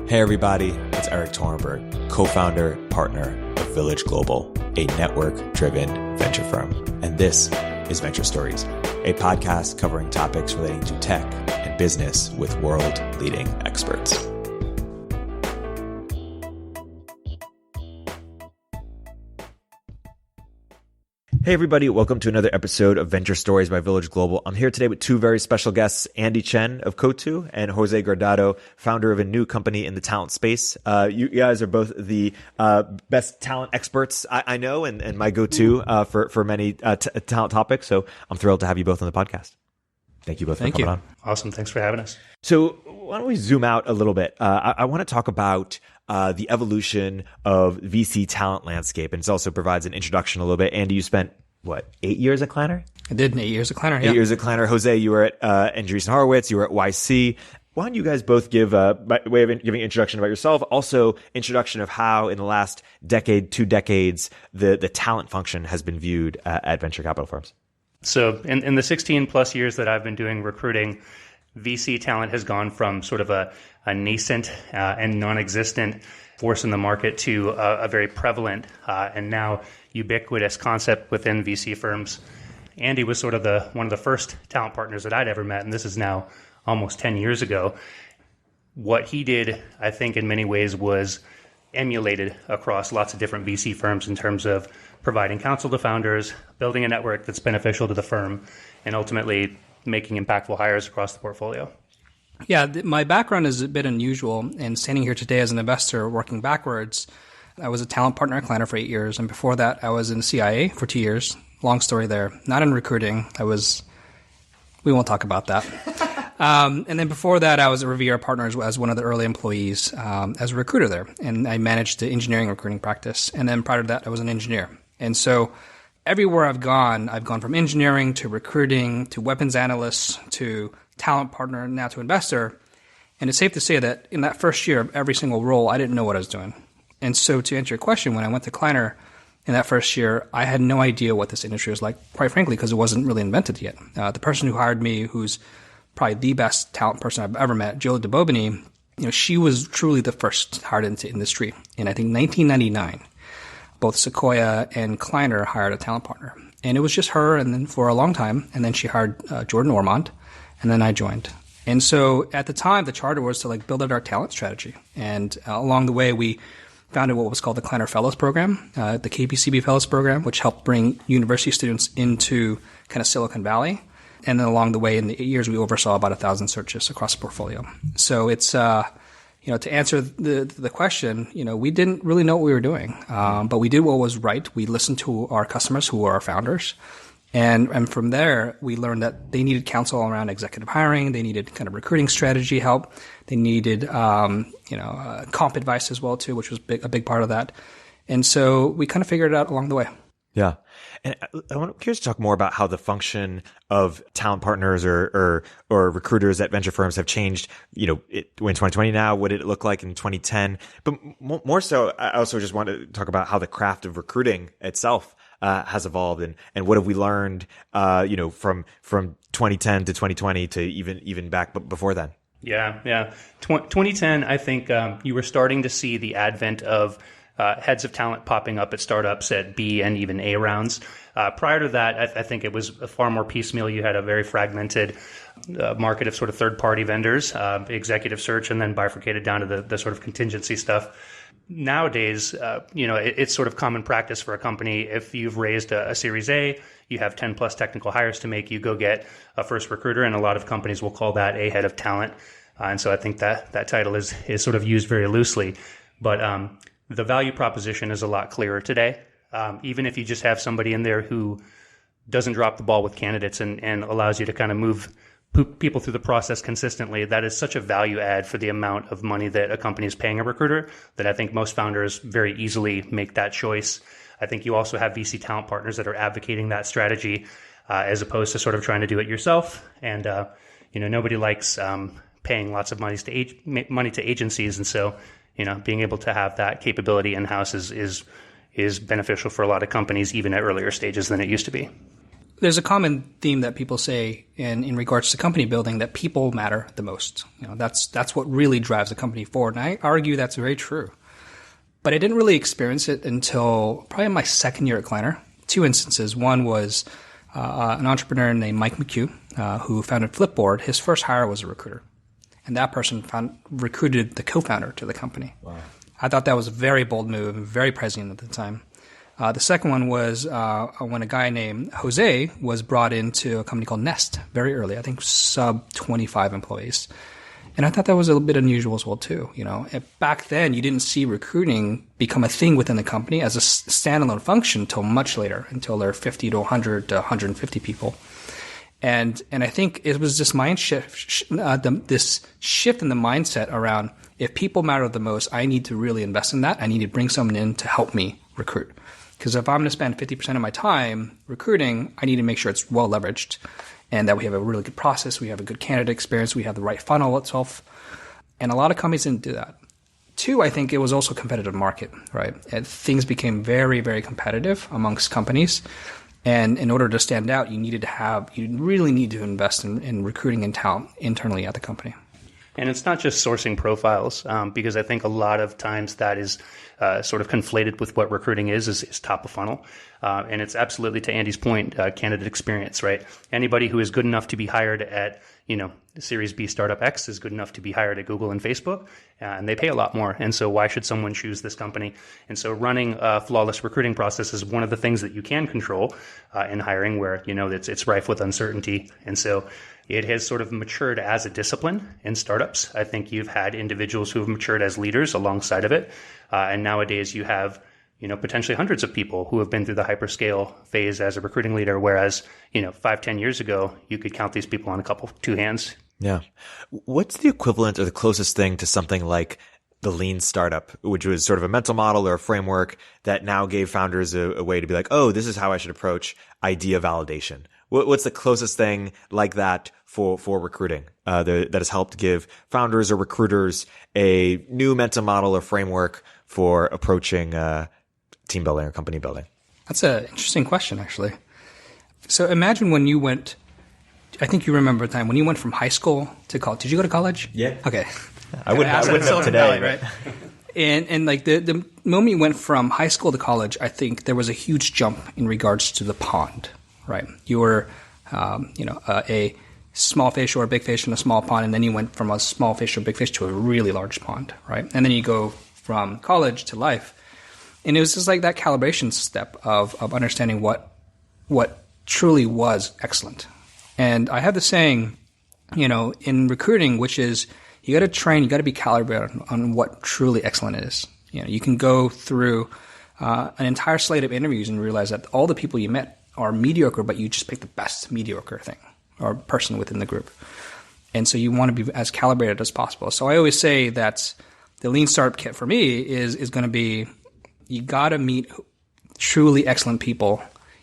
Hey everybody, it's Eric Torenberg, co-founder, partner of Village Global, a network-driven venture firm. And this is Venture Stories, a podcast covering topics relating to tech and business with world-leading experts. Hey everybody, welcome to another episode of Venture Stories by Village Global. I'm here today with two very special guests, Andy Chen of Cotu and Jose Guardado, founder of a new company in the talent space. You guys are both the best talent experts I know and my go-to for many talent topics. So I'm thrilled to have you both on the podcast. Thank you both for coming on. Awesome. Thanks for having us. So why don't we zoom out a little bit? I want to talk about the evolution of VC talent landscape, and it also provides an introduction a little bit. Andy, you spent, 8 years at Kleiner? I did 8 years at Kleiner, yeah. 8 years at Kleiner. Jose, you were at Andreessen Horowitz, you were at YC. Why don't you guys both give, by way of giving an introduction about yourself, also introduction of how in the last decade, 2 decades, the talent function has been viewed at venture capital firms? So in the 16 plus years that I've been doing recruiting, VC talent has gone from sort of a nascent and non-existent force in the market to a very prevalent and now ubiquitous concept within VC firms. Andy was sort of one of the first talent partners that I'd ever met, and this is now almost 10 years ago. What he did, I think, in many ways was emulated across lots of different VC firms in terms of providing counsel to founders, building a network that's beneficial to the firm, and ultimately making impactful hires across the portfolio. Yeah, my background is a bit unusual, and standing here today as an investor working backwards, I was a talent partner at Kleiner for 8 years, and before that I was in CIA for 2 years. Long story there. Not in recruiting. We won't talk about that. And then before that, I was at Riviera Partners as one of the early employees as a recruiter there, and I managed the engineering recruiting practice. And then prior to that, I was an engineer. And so everywhere I've gone from engineering to recruiting to weapons analyst to talent partner, now to investor. And it's safe to say that in that first year of every single role, I didn't know what I was doing. And so to answer your question, when I went to Kleiner in that first year, I had no idea what this industry was like, quite frankly, because it wasn't really invented yet. The person who hired me, who's probably the best talent person I've ever met, Jill DeBobany, she was truly the first hired into industry. In I think 1999, both Sequoia and Kleiner hired a talent partner. And it was just her, and then for a long time, and then she hired Jordan Ormond, and then I joined. And so at the time, the charter was to build out our talent strategy. And along the way, we founded what was called the Kleiner Fellows Program, the KPCB Fellows Program, which helped bring university students into kind of Silicon Valley. And then along the way, in the 8 years, we oversaw about 1,000 searches across the portfolio. So it's, to answer the question, we didn't really know what we were doing, but we did what was right. We listened to our customers, who were our founders. And from there, we learned that they needed counsel around executive hiring. They needed kind of recruiting strategy help. They needed, comp advice as well, too, which was a big part of that. And so we kind of figured it out along the way. Yeah. And I'm curious to talk more about how the function of talent partners or recruiters at venture firms have changed, we're in 2020 now. What did it look like in 2010? But more so, I also just want to talk about how the craft of recruiting itself has evolved, and what have we learned, from 2010 to 2020 to even back before then? Yeah. 2010, I think you were starting to see the advent of heads of talent popping up at startups at B and even A rounds. Prior to that, I think it was far more piecemeal. You had a very fragmented market of sort of third-party vendors, executive search, and then bifurcated down to the sort of contingency stuff. Nowadays, it's sort of common practice for a company. If you've raised a Series A, you have 10 plus technical hires to make, you go get a first recruiter, and a lot of companies will call that a head of talent. And so I think that title is sort of used very loosely. But the value proposition is a lot clearer today. Even if you just have somebody in there who doesn't drop the ball with candidates and allows you to kind of move people through the process consistently, that is such a value add for the amount of money that a company is paying a recruiter that I think most founders very easily make that choice. I think you also have VC talent partners that are advocating that strategy as opposed to sort of trying to do it yourself. And, nobody likes paying lots of money to agencies. And so, being able to have that capability in-house is beneficial for a lot of companies, even at earlier stages than it used to be. There's a common theme that people say in regards to company building that people matter the most. That's what really drives a company forward. And I argue that's very true. But I didn't really experience it until probably my second year at Kleiner. Two instances. One was an entrepreneur named Mike McHugh, who founded Flipboard. His first hire was a recruiter. And that person recruited the co-founder to the company. Wow. I thought that was a very bold move, very prescient at the time. The second one was when a guy named Jose was brought into a company called Nest very early, I think sub 25 employees. And I thought that was a little bit unusual as well, too. Back then, you didn't see recruiting become a thing within the company as a standalone function until much later, until there are 50 to 100 to 150 people. And I think it was this mind shift, this shift in the mindset around if people matter the most, I need to really invest in that. I need to bring someone in to help me recruit. Because if I'm going to spend 50% of my time recruiting, I need to make sure it's well leveraged and that we have a really good process, we have a good candidate experience, we have the right funnel itself. And a lot of companies didn't do that. Two, I think it was also a competitive market, right? And things became very, very competitive amongst companies. And in order to stand out, you really need to invest in recruiting and talent internally at the company. And it's not just sourcing profiles, because I think a lot of times that is sort of conflated with what recruiting is top of funnel. And it's absolutely, to Andy's point, candidate experience, right? Anybody who is good enough to be hired at, Series B Startup X is good enough to be hired at Google and Facebook, and they pay a lot more. And so why should someone choose this company? And so running a flawless recruiting process is one of the things that you can control in hiring where, it's rife with uncertainty. And so it has sort of matured as a discipline in startups. I think you've had individuals who have matured as leaders alongside of it. And nowadays you have, potentially hundreds of people who have been through the hyperscale phase as a recruiting leader. Whereas, 5-10 years ago, you could count these people on two hands. Yeah. What's the equivalent or the closest thing to something like the lean startup, which was sort of a mental model or a framework that now gave founders a way to be like, oh, this is how I should approach idea validation? What's the closest thing like that for recruiting that has helped give founders or recruiters a new mental model or framework for approaching team building or company building? That's an interesting question, actually. So imagine when you went, I think you remember a time when you went from high school to college. Did you go to college? Yeah. Okay. I wouldn't have today, right? And like the moment you went from high school to college, I think there was a huge jump in regards to the pond, right? You were, a small fish or a big fish in a small pond, and then you went from a small fish or big fish to a really large pond, right? And then you go from college to life. And it was just like that calibration step of understanding what truly was excellent. And I have the saying, in recruiting, which is you got to train, you got to be calibrated on what truly excellent is. You can go through an entire slate of interviews and realize that all the people you met are mediocre, but you just pick the best mediocre thing or person within the group. And so you want to be as calibrated as possible. So I always say that the lean startup kit for me is going to be, you got to meet truly excellent people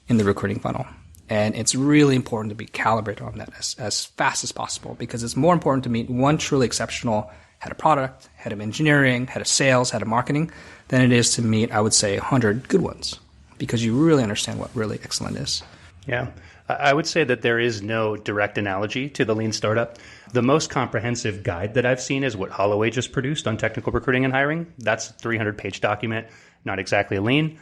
in the recruiting funnel. And it's really important to be calibrated on that as fast as possible, because it's more important to meet one truly exceptional head of product, head of engineering, head of sales, head of marketing, than it is to meet, I would say, 100 good ones, because you really understand what really excellent is. Yeah. I would say that there is no direct analogy to the lean startup. The most comprehensive guide that I've seen is what Holloway just produced on technical recruiting and hiring. That's a 300-page document, not exactly lean.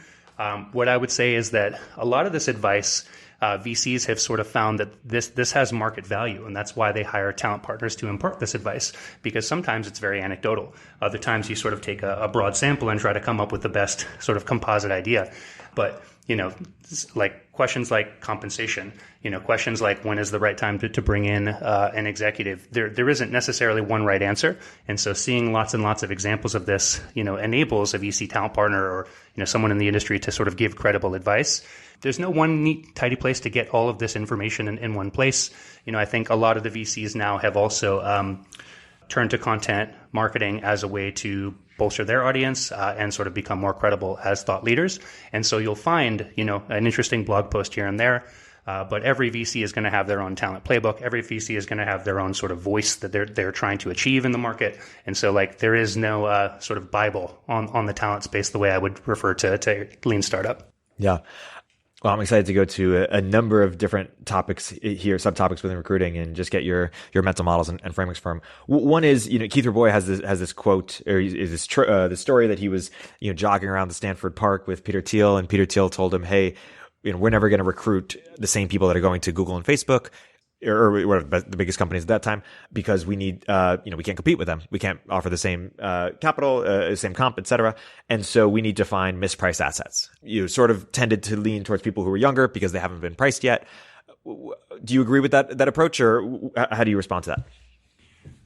What I would say is that a lot of this advice, VCs have sort of found that this has market value, and that's why they hire talent partners to impart this advice, because sometimes it's very anecdotal. Other times you sort of take a broad sample and try to come up with the best sort of composite idea. But, like questions like compensation, questions like when is the right time to bring in an executive, there isn't necessarily one right answer. And so seeing lots and lots of examples of this, enables a VC talent partner or, someone in the industry to sort of give credible advice. There's no one neat, tidy place to get all of this information in one place. I think a lot of the VCs now have also turned to content marketing as a way to bolster their audience and sort of become more credible as thought leaders. And so you'll find, an interesting blog post here and there. But every VC is going to have their own talent playbook. Every VC is going to have their own sort of voice that they're trying to achieve in the market. And so there is no sort of Bible on the talent space the way I would refer to lean startup. Yeah. Well, I'm excited to go to a number of different topics here, subtopics within recruiting, and just get your mental models and frameworks from. One is, Keith Raboy has this quote, or this story that he was, jogging around the Stanford Park with Peter Thiel, and Peter Thiel told him, "Hey, we're never going to recruit the same people that are going to Google and Facebook, or the biggest companies at that time, because we need, we can't compete with them. We can't offer the same capital, same comp, et cetera. And so we need to find mispriced assets." You sort of tended to lean towards people who are younger because they haven't been priced yet. Do you agree with that approach, or how do you respond to that?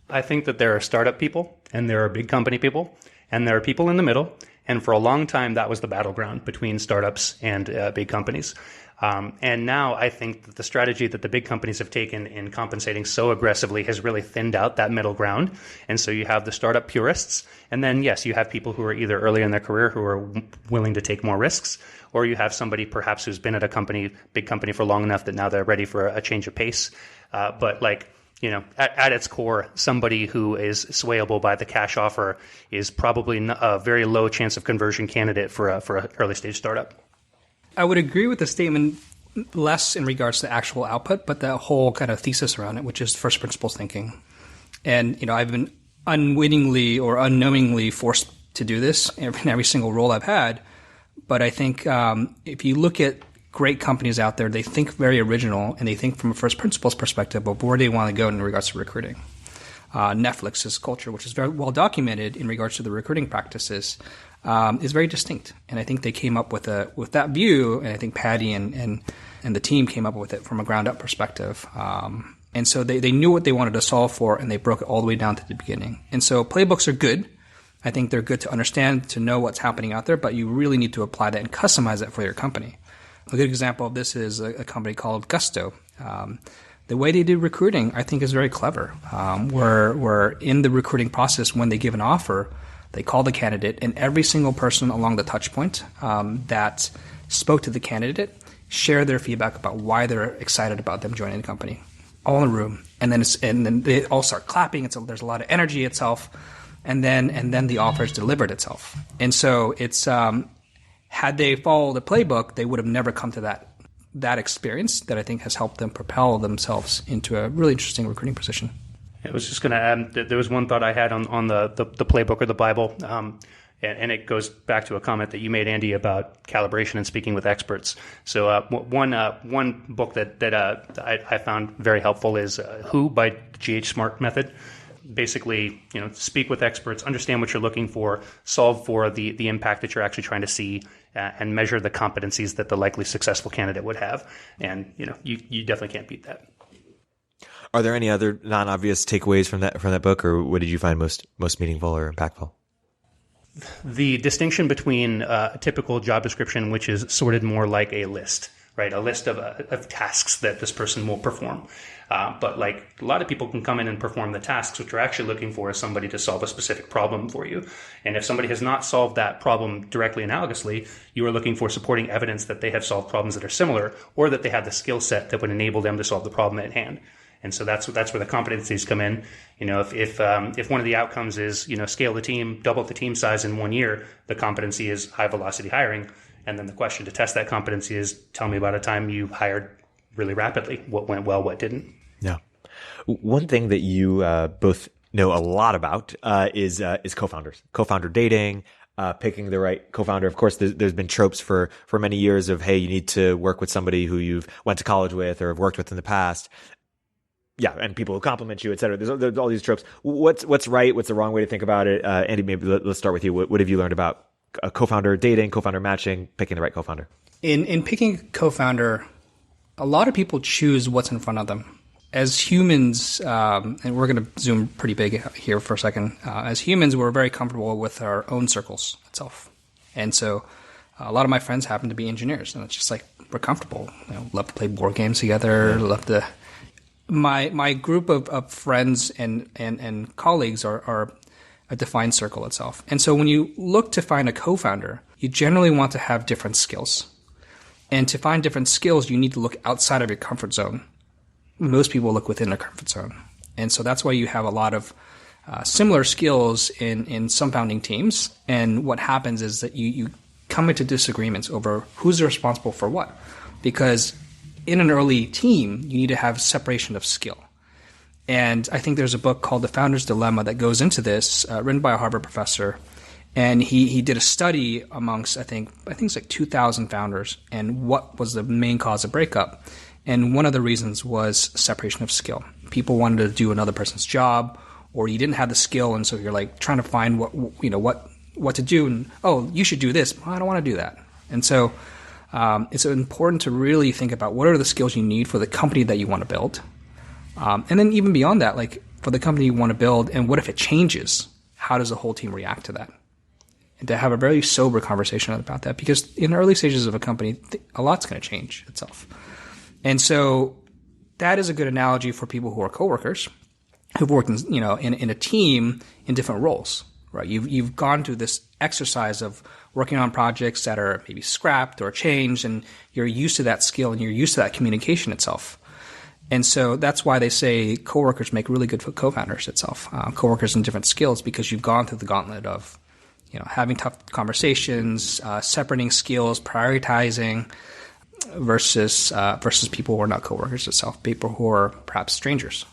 I think that there are startup people and there are big company people and there are people in the middle. And for a long time, that was the battleground between startups and big companies. And now I think that the strategy that the big companies have taken in compensating so aggressively has really thinned out that middle ground. And so you have the startup purists. And then, yes, you have people who are either early in their career who are willing to take more risks, or you have somebody perhaps who's been at a big company for long enough that now they're ready for a change of pace. But at its core, somebody who is swayable by the cash offer is probably a very low chance of conversion candidate for an early stage startup. I would agree with the statement less in regards to actual output, but the whole kind of thesis around it, which is first principles thinking. And, I've been unwittingly or unknowingly forced to do this in every single role I've had. But I think if you look at great companies out there, they think very original, and they think from a first principles perspective of where they want to go in regards to recruiting. Netflix's culture, which is very well documented in regards to the recruiting practices, is very distinct. And I think they came up with that view, and I think Patty and the team came up with it from a ground up perspective. And so they knew what they wanted to solve for, and they broke it all the way down to the beginning. And so playbooks are good. I think they're good to understand, to know what's happening out there, but you really need to apply that and customize it for your company. A good example of this is a company called Gusto. The way they do recruiting, I think, is very clever. Where in the recruiting process, when they give an offer, they call the candidate, and every single person along the touch point that spoke to the candidate share their feedback about why they're excited about them joining the company, all in a room. And then they all start clapping. There's a lot of energy itself, and then the offer is delivered itself. And so it's had they followed the playbook, they would have never come to that experience that I think has helped them propel themselves into a really interesting recruiting position. I was just going to add that there was one thought I had on the playbook or the Bible, and it goes back to a comment that you made, Andy, about calibration and speaking with experts. So one book that I found very helpful is Who by G.H. Smart Method. Basically, speak with experts, understand what you're looking for, solve for the impact that you're actually trying to see, and measure the competencies that the likely successful candidate would have. And you definitely can't beat that. Are there any other non-obvious takeaways from that book, or what did you find most meaningful or impactful? The distinction between a typical job description, which is sorted more like a list, right? A list of tasks that this person will perform. But like a lot of people can come in and perform the tasks, which you're actually looking for is somebody to solve a specific problem for you. And if somebody has not solved that problem directly analogously, you are looking for supporting evidence that they have solved problems that are similar, or that they have the skill set that would enable them to solve the problem at hand. And so that's where the competencies come in. If one of the outcomes is, scale the team, double the team size in 1 year, the competency is high velocity hiring. And then the question to test that competency is, tell me about a time you hired really rapidly. What went well, what didn't? Yeah. One thing that you both know a lot about is co-founders, co-founder dating, picking the right co-founder. Of course, there's been tropes for many years of, hey, you need to work with somebody who you've went to college with or have worked with in the past. Yeah, and people who compliment you, et cetera. There's all these tropes. What's right? What's the wrong way to think about it? Andy, maybe let's start with you. What have you learned about co-founder dating, co-founder matching, picking the right co-founder? In picking a co-founder, a lot of people choose what's in front of them. As humans, and we're going to zoom pretty big here for a second. As humans, we're very comfortable with our own circles itself. And so a lot of my friends happen to be engineers, and it's just like we're comfortable. Love to play board games together, love to... My group of friends and colleagues are a defined circle itself. And so when you look to find a co-founder, you generally want to have different skills. And to find different skills, you need to look outside of your comfort zone. Most people look within their comfort zone. And so that's why you have a lot of similar skills in some founding teams. And what happens is that you come into disagreements over who's responsible for what. because in an early team, you need to have separation of skill. And I think there's a book called The Founder's Dilemma that goes into this, written by a Harvard professor. And he did a study amongst, I think it's like 2,000 founders, and what was the main cause of breakup. And one of the reasons was separation of skill. People wanted to do another person's job, or you didn't have the skill, and so you're like trying to find what to do. And, oh, you should do this. Well, I don't want to do that. And so it's important to really think about what are the skills you need for the company that you want to build. And then even beyond that, like for the company you want to build, and what if it changes? How does the whole team react to that? And to have a very sober conversation about that, because in the early stages of a company, a lot's going to change itself. And so that is a good analogy for people who are coworkers, who've worked in a team in different roles, right? You've gone through this exercise of working on projects that are maybe scrapped or changed, and you're used to that skill and you're used to that communication itself. And so that's why they say coworkers make really good co-founders itself, coworkers in different skills, because you've gone through the gauntlet of having tough conversations, separating skills, prioritizing, versus people who are not coworkers itself, people who are perhaps strangers.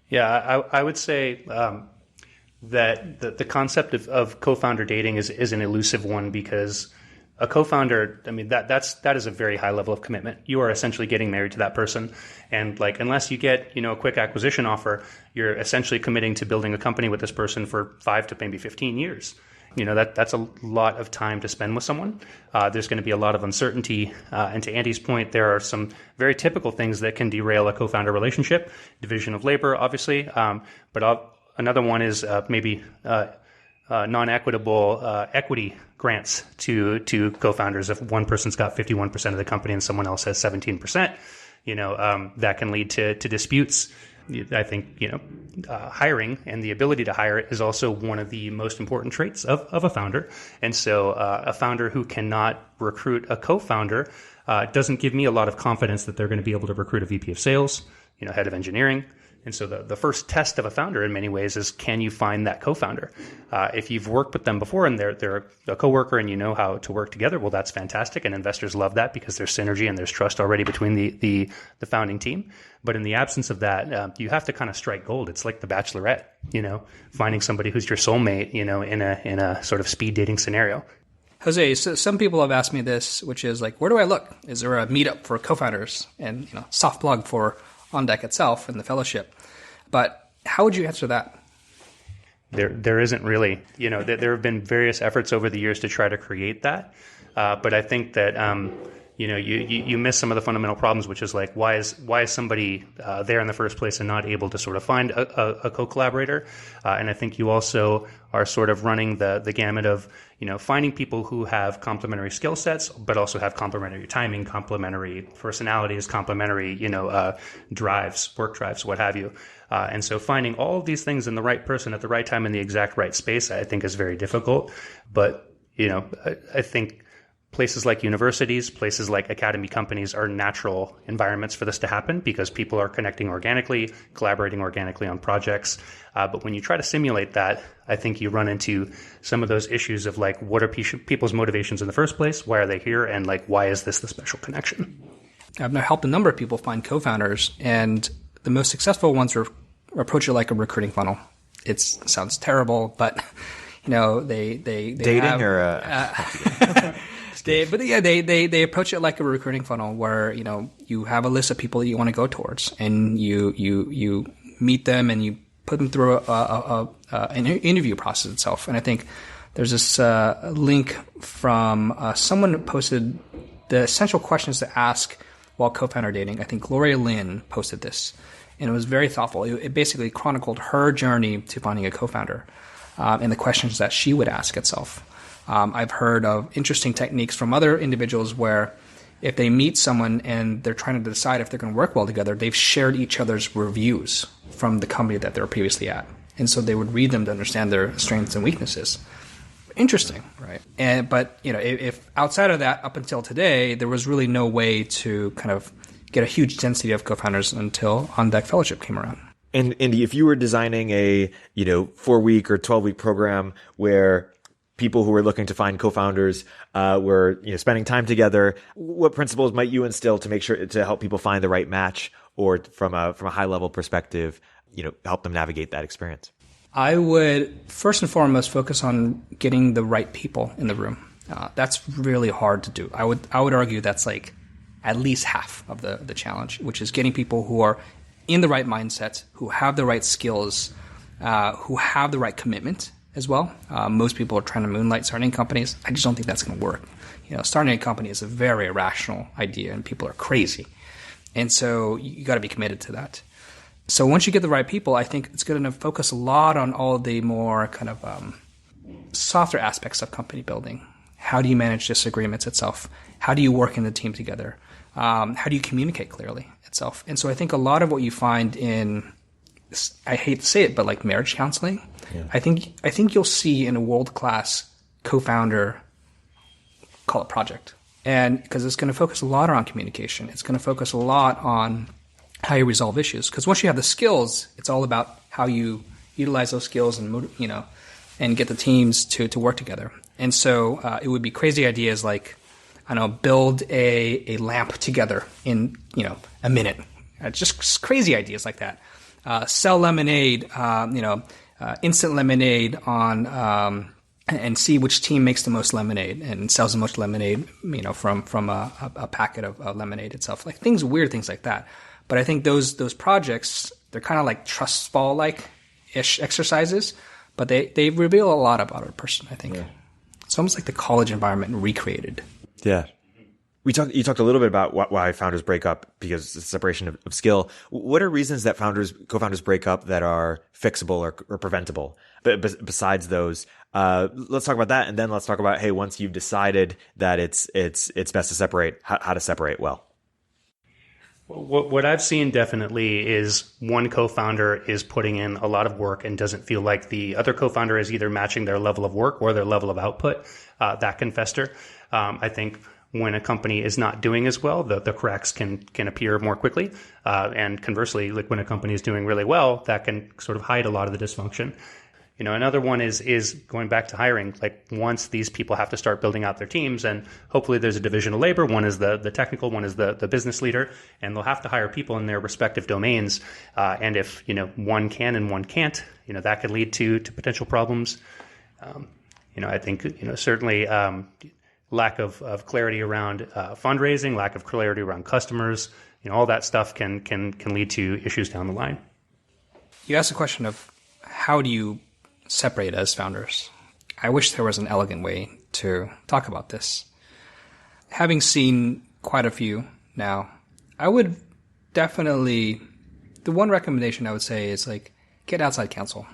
Yeah, I would say that the concept of co-founder dating is an elusive one, because a co-founder, I mean, that is a very high level of commitment. You are essentially getting married to that person, and like unless you get a quick acquisition offer, you're essentially committing to building a company with this person for 5 to maybe 15 years. That's a lot of time to spend with someone. There's going to be a lot of uncertainty. And to Andy's point, there are some very typical things that can derail a co-founder relationship. Division of labor, obviously. But another one is maybe non-equitable equity grants to co-founders. If one person's got 51% of the company and someone else has 17%, that can lead to disputes. I think, hiring and the ability to hire is also one of the most important traits of a founder. And so a founder who cannot recruit a co-founder doesn't give me a lot of confidence that they're going to be able to recruit a VP of sales, head of engineering. And so the first test of a founder in many ways is, can you find that co-founder? If you've worked with them before and they're a coworker and you know how to work together, well, that's fantastic. And investors love that because there's synergy and there's trust already between the founding team. But in the absence of that, you have to kind of strike gold. It's like The Bachelorette, finding somebody who's your soulmate, in a sort of speed dating scenario. Jose, so some people have asked me this, which is like, where do I look? Is there a meetup for co-founders? And soft plug for On Deck itself and the fellowship. But how would you answer that? There isn't really. There have been various efforts over the years to try to create that. But I think that, you miss some of the fundamental problems, which is like, why is somebody there in the first place and not able to sort of find a co-collaborator? And I think you also are sort of running the gamut of, finding people who have complementary skill sets, but also have complementary timing, complementary personalities, complementary, work drives, what have you. And so finding all of these things in the right person at the right time in the exact right space, I think is very difficult. But, I think places like universities, places like academy companies are natural environments for this to happen because people are connecting organically, collaborating organically on projects. But when you try to simulate that, I think you run into some of those issues of like, what are people's motivations in the first place? Why are they here? And like, why is this the special connection? I've now helped a number of people find co-founders, and the most successful ones approach it like a recruiting funnel. It sounds terrible, but they dating have, or they approach it like a recruiting funnel where you have a list of people that you want to go towards, and you meet them and you put them through an interview process itself. And I think there's this link from someone who posted the essential questions to ask while co-founder dating. I think Gloria Lynn posted this, and it was very thoughtful. It basically chronicled her journey to finding a co-founder and the questions that she would ask itself. I've heard of interesting techniques from other individuals where if they meet someone and they're trying to decide if they're going to work well together, they've shared each other's reviews from the company that they were previously at. And so they would read them to understand their strengths and weaknesses. Interesting, right? But if outside of that, up until today, there was really no way to kind of get a huge density of co-founders until On Deck Fellowship came around. And Andy, if you were designing a 4-week or 12-week program where people who were looking to find co-founders were spending time together, what principles might you instill to make sure to help people find the right match, or from a high level perspective, help them navigate that experience? I would first and foremost focus on getting the right people in the room. That's really hard to do. I would argue that's like at least half of the challenge, which is getting people who are in the right mindset, who have the right skills, who have the right commitment as well. Most people are trying to moonlight starting companies. I just don't think that's going to work. Starting a company is a very irrational idea, and people are crazy. And so you got to be committed to that. So once you get the right people, I think it's going to focus a lot on all the more kind of softer aspects of company building. How do you manage disagreements itself? How do you work in the team together? How do you communicate clearly itself? And so I think a lot of what you find in, I hate to say it, but like marriage counseling, I think you'll see in a world-class co-founder, call it project. And because it's going to focus a lot on communication. It's going to focus a lot on how you resolve issues. Because once you have the skills, it's all about how you utilize those skills and and get the teams to work together. And so it would be crazy ideas like, I don't know, build a lamp together in a minute. Just crazy ideas like that. Sell lemonade, instant lemonade on and see which team makes the most lemonade and sells the most lemonade, from a packet of lemonade itself. Like weird things like that. But I think those projects, they're kind of like trust fall like ish exercises, but they reveal a lot about a person, I think. Yeah. It's almost like the college environment recreated. Yeah. You talked a little bit about why founders break up, because it's a separation of skill. What are reasons that co-founders break up that are fixable or preventable? But besides those, let's talk about that, and then let's talk about, hey, once you've decided that it's best to separate, how to separate well. What I've seen definitely is one co-founder is putting in a lot of work and doesn't feel like the other co-founder is either matching their level of work or their level of output. That can fester. I think when a company is not doing as well, the cracks can appear more quickly. And conversely, like when a company is doing really well, that can sort of hide a lot of the dysfunction. Another one is going back to hiring. Like once these people have to start building out their teams, and hopefully there's a division of labor. One is the technical, one is the business leader, and they'll have to hire people in their respective domains. And if one can and one can't, that could lead to potential problems. I think certainly lack of clarity around fundraising, lack of clarity around customers, all that stuff can lead to issues down the line. You asked the question of how do you separate as founders? I wish there was an elegant way to talk about this. Having seen quite a few now, I would definitely, the one recommendation I would say is like get outside counsel.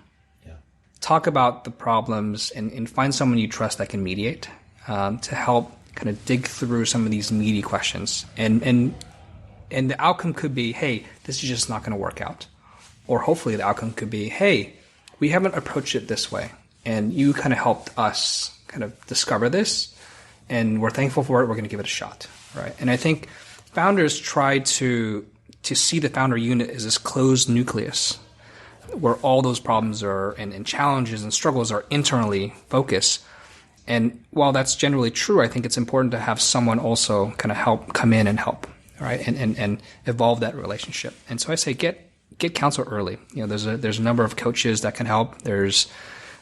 Yeah. Talk about the problems and find someone you trust that can mediate to help kind of dig through some of these meaty questions. And the outcome could be, hey, this is just not going to work out. Or hopefully the outcome could be, hey, we haven't approached it this way, and you kind of helped us kind of discover this, and we're thankful for it. We're going to give it a shot, right? And I think founders try to see the founder unit as this closed nucleus where all those problems are and challenges and struggles are internally focused. And while that's generally true, I think it's important to have someone also kind of come in and help, right? And evolve that relationship. And so I say get counsel early. There's a number of coaches that can help. There's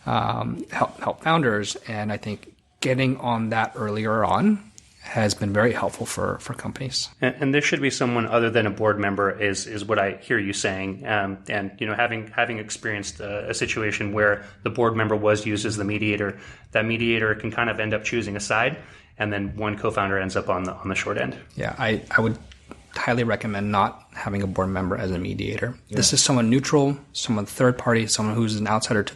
help founders, and I think getting on that earlier on has been very helpful for companies. And there should be someone other than a board member is what I hear you saying. And having experienced a situation where the board member was used as the mediator, that mediator can kind of end up choosing a side, and then one co-founder ends up on the short end. Yeah, I would highly recommend not having a board member as a mediator. Yeah. This is someone neutral, someone third party, someone who's an outsider to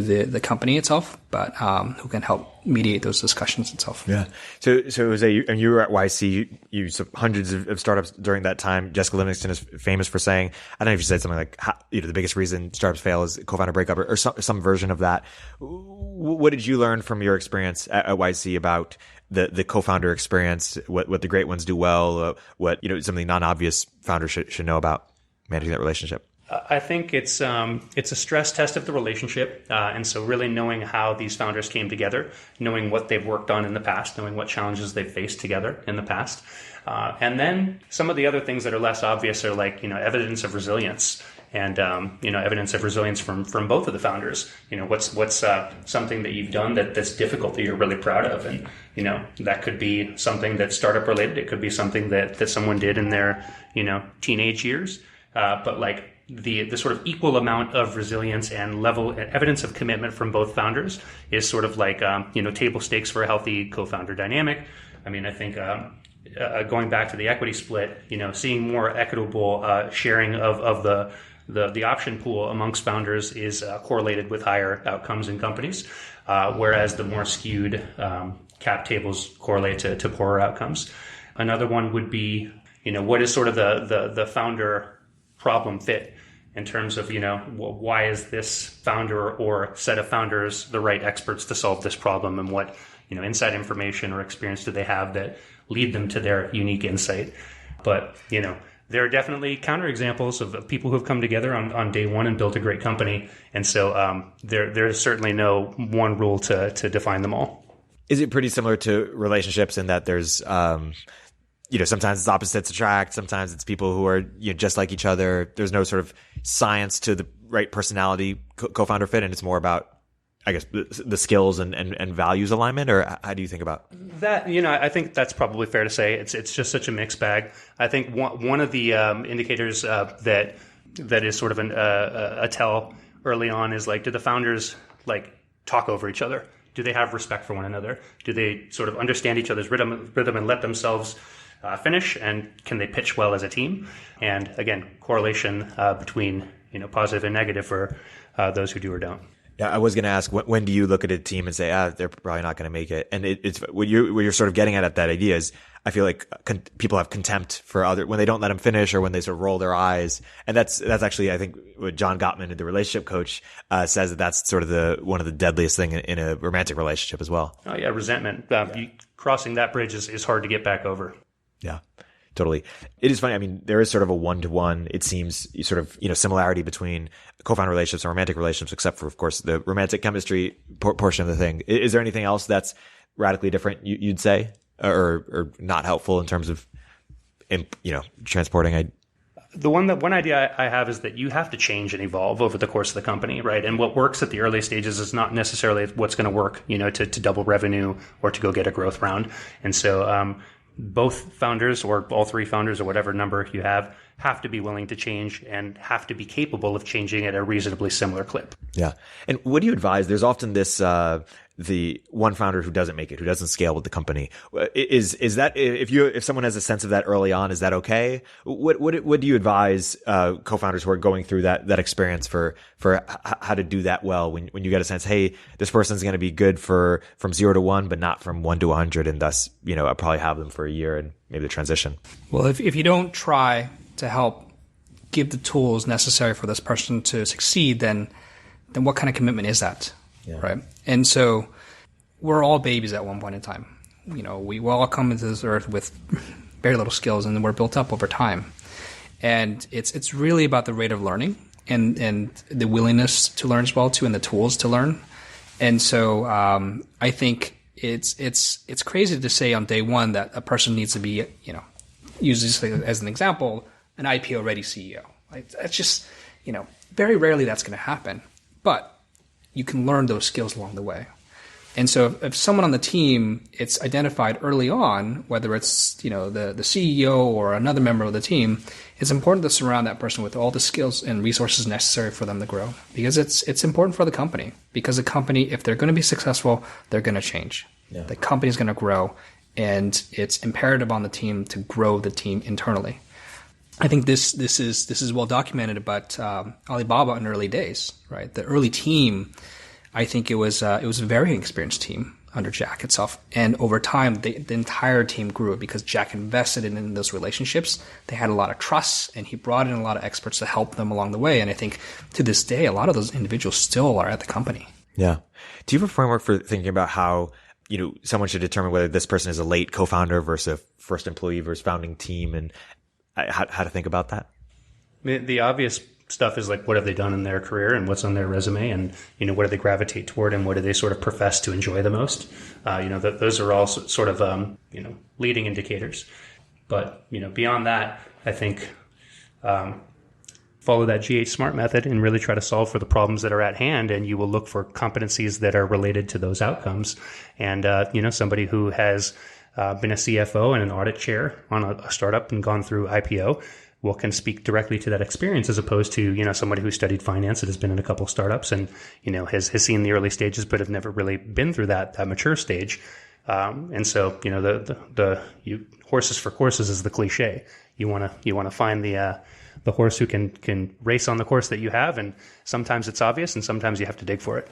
the company itself, but who can help mediate those discussions itself. Yeah. So Jose, you were at YC. You saw hundreds of startups during that time. Jessica Livingston is famous for saying, I don't know if you said something like, the biggest reason startups fail is co-founder breakup, or some version of that. What did you learn from your experience at YC about the co-founder experience, what the great ones do well, what something non-obvious founders should know about managing that relationship? I think it's a stress test of the relationship, and so really knowing how these founders came together, knowing what they've worked on in the past, knowing what challenges they've faced together in the past, and then some of the other things that are less obvious are like evidence of resilience and evidence of resilience from both of the founders. What's something that you've done that's difficult that you're really proud of, and that could be something that's startup related. It could be something that someone did in their teenage years, but like the sort of equal amount of resilience and level evidence of commitment from both founders is sort of like table stakes for a healthy co-founder dynamic. I mean, I think going back to the equity split, seeing more equitable sharing of the option pool amongst founders is correlated with higher outcomes in companies, whereas the more skewed cap tables correlate to poorer outcomes. Another one would be, what is sort of the founder problem fit in terms of, why is this founder or set of founders the right experts to solve this problem, and what, inside information or experience do they have that lead them to their unique insight. But, there are definitely counterexamples of people who have come together on day one and built a great company. And so there's certainly no one rule to define them all. Is it pretty similar to relationships in that there's sometimes it's opposites attract, sometimes it's people who are just like each other. There's no sort of science to the right personality co-founder fit, and it's more about, I guess, the skills and values alignment? Or how do you think about that? I think that's probably fair to say. It's just such a mixed bag. I think one of the indicators that is sort of a tell early on is like, do the founders like talk over each other? Do they have respect for one another? Do they sort of understand each other's rhythm and let themselves finish? And can they pitch well as a team? And again, correlation between positive and negative for those who do or don't. Yeah, I was going to ask, when do you look at a team and say, they're probably not going to make it? And it's what you're sort of getting at that idea is, I feel like people have contempt for when they don't let them finish, or when they sort of roll their eyes. And that's actually, I think, what John Gottman, the relationship coach, says that's sort of one of the deadliest thing in a romantic relationship as well. Oh yeah, resentment. Crossing that bridge is hard to get back over. Yeah. Totally. It is funny. I mean, there is sort of a one-to-one, it seems, sort of, similarity between co-founder relationships and romantic relationships, except for, of course, the romantic chemistry portion of the thing. Is there anything else that's radically different, you'd say, or not helpful in terms of, transporting? One idea I have is that you have to change and evolve over the course of the company, right? And what works at the early stages is not necessarily what's going to work, to double revenue or to go get a growth round. And so, both founders, or all three founders, or whatever number you have to be willing to change and have to be capable of changing at a reasonably similar clip. Yeah. And what do you advise? There's often this, the one founder who doesn't make it, who doesn't scale with the company. Is that, if someone has a sense of that early on, is that okay? What do you advise, co-founders who are going through that experience for how to do that well when you get a sense, hey, this person's going to be good from 0 to 1, but not from 1 to 100. And thus, I'll probably have them for a year and maybe the transition. Well, if you don't try to help give the tools necessary for this person to succeed, then what kind of commitment is that? Yeah. Right. And so we're all babies at one point in time. We all come into this earth with very little skills, and we're built up over time. And it's really about the rate of learning and the willingness to learn as well too, and the tools to learn. And so I think it's crazy to say on day one that a person needs to be, use this as an example, an IPO ready CEO. It's just, very rarely that's going to happen. But you can learn those skills along the way. And so if someone on the team, it's identified early on, whether it's, the CEO or another member of the team, it's important to surround that person with all the skills and resources necessary for them to grow, because it's important for the company. Because the company, if they're going to be successful, they're going to change. Yeah. The company's going to grow, and it's imperative on the team to grow the team internally. I think this is well documented about Alibaba in early days, right? The early team, I think it was a very experienced team under Jack itself, and over time the entire team grew because Jack invested in those relationships. They had a lot of trust, and he brought in a lot of experts to help them along the way. And I think to this day, a lot of those individuals still are at the company. Yeah. Do you have a framework for thinking about how someone should determine whether this person is a late co-founder versus a first employee versus founding team, and how to think about that? The obvious stuff is like, what have they done in their career and what's on their resume, and what do they gravitate toward, and what do they sort of profess to enjoy the most. Those are all sort of leading indicators. But beyond that, I think follow that GH SMART method and really try to solve for the problems that are at hand, and you will look for competencies that are related to those outcomes. And somebody who has been a CFO and an audit chair on a startup and gone through IPO, can speak directly to that experience, as opposed to somebody who studied finance that has been in a couple of startups and has seen the early stages but have never really been through that mature stage. And so the horses for courses is the cliche. You want to find the horse who can race on the course that you have, and sometimes it's obvious and sometimes you have to dig for it.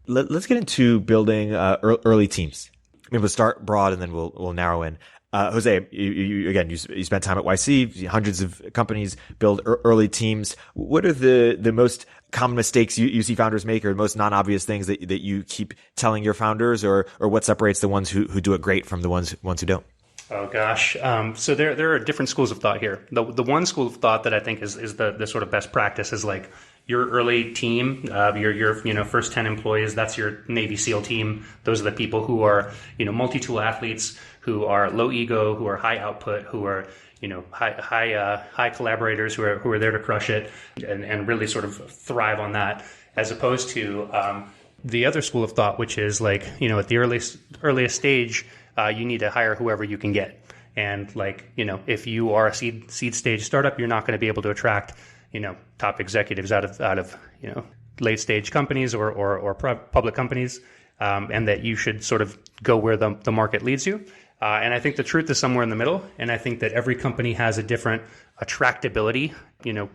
Let's get into building early teams. Maybe we'll start broad and then we'll narrow in. Jose, you spent time at YC, hundreds of companies build early teams. What are the most common mistakes you see founders make, or the most non-obvious things that you keep telling your founders, or what separates the ones who do it great from the ones who don't? Oh gosh. So there are different schools of thought here. The one school of thought that I think is the sort of best practice is like your early team, your first 10 employees, that's your Navy SEAL team. Those are the people who are, multi-tool athletes, who are low ego, who are high output, who are, high collaborators, who are there to crush it and really sort of thrive on that, as opposed to the other school of thought, which is like, at the earliest stage, you need to hire whoever you can get. And if you are a seed stage startup, you're not going to be able to attract, top executives out of late stage companies or public companies, and that you should sort of go where the market leads you. And I think the truth is somewhere in the middle. And I think that every company has a different attractability,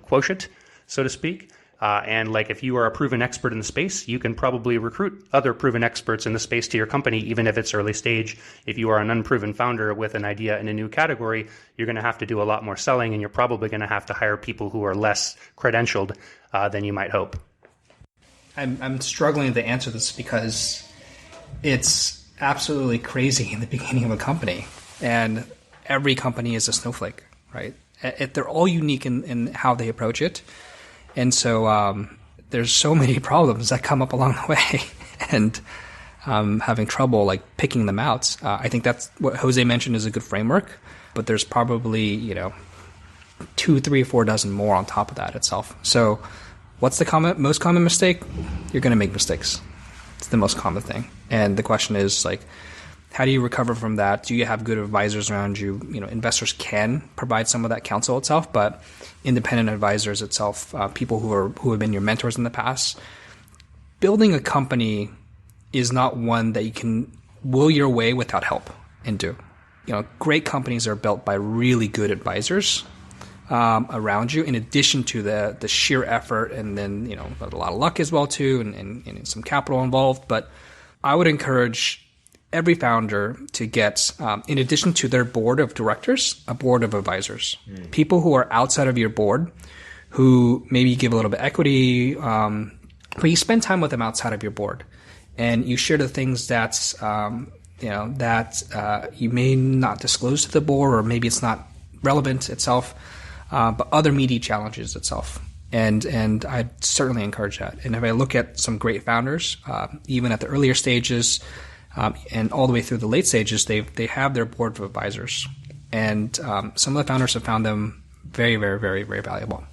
quotient, so to speak. And if you are a proven expert in the space, you can probably recruit other proven experts in the space to your company, even if it's early stage. If you are an unproven founder with an idea in a new category, you're going to have to do a lot more selling, and you're probably going to have to hire people who are less credentialed than you might hope. I'm struggling to answer this because it's absolutely crazy in the beginning of a company, and every company is a snowflake, right? They're all unique in how they approach it. And so there's so many problems that come up along the way, and having trouble picking them out. I think that's what Jose mentioned is a good framework, but there's probably 2, 3, 4 dozen more on top of that itself. So what's the most common mistake? You're going to make mistakes. It's the most common thing. And the question is how do you recover from that? Do you have good advisors around you? Investors can provide some of that counsel itself, but independent advisors itself, people who have been your mentors in the past. Building a company is not one that you can will your way without help into. Great companies are built by really good advisors around you, in addition to the sheer effort, and then a lot of luck as well too, and some capital involved. But I would encourage every founder to get, in addition to their board of directors, a board of advisors. People who are outside of your board, who maybe give a little bit of equity, but you spend time with them outside of your board, and you share the things that you may not disclose to the board, or maybe it's not relevant itself, but other meaty challenges itself. And I'd certainly encourage that. And if I look at some great founders, even at the earlier stages, and all the way through the late stages, they have their board of advisors, and some of the founders have found them very, very, very, very valuable.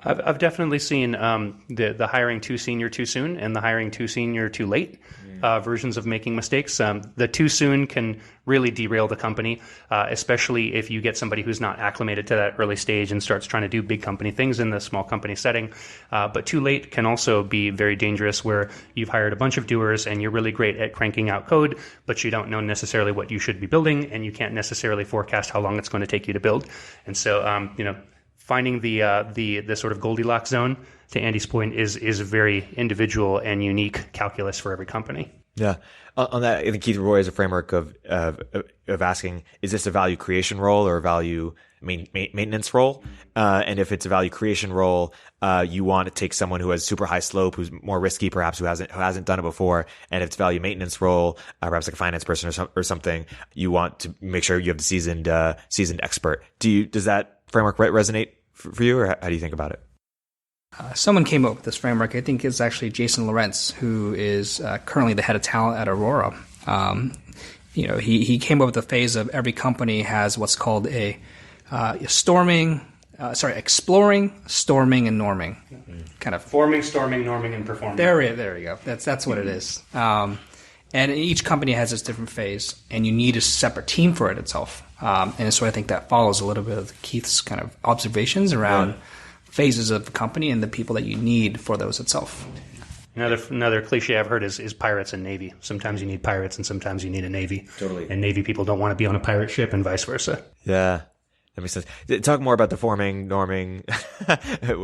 I've definitely seen the hiring too senior too soon and the hiring too senior too late versions of making mistakes. The too soon can really derail the company, especially if you get somebody who's not acclimated to that early stage and starts trying to do big company things in the small company setting. But too late can also be very dangerous, where you've hired a bunch of doers and you're really great at cranking out code, but you don't know necessarily what you should be building, and you can't necessarily forecast how long it's going to take you to build. And so, finding the sort of Goldilocks zone, to Andy's point, is a very individual and unique calculus for every company. Yeah. On that, I think Keith Roy has a framework of asking, is this a value creation role or a value maintenance role? And if it's a value creation role, you want to take someone who has super high slope, who's more risky, perhaps, who hasn't done it before. And if it's a value maintenance role, perhaps like a finance person or something, you want to make sure you have the seasoned expert. Does that framework resonate for you, or how do you think about it? Someone came up with this framework. I think it's actually Jason Lawrence, who is currently the head of talent at Aurora. He came up with the phase of every company has what's called a exploring, storming, and norming. Kind of forming, storming, norming, and performing. There you go. That's what it is. And each company has its different phase, and you need a separate team for it itself. And so I think that follows a little bit of Keith's kind of observations around phases of the company and the people that you need for those itself. Another cliche I've heard is pirates and navy. Sometimes you need pirates and sometimes you need a navy. Totally. And navy people don't want to be on a pirate ship and vice versa. Yeah. That makes sense. Talk more about the forming, norming.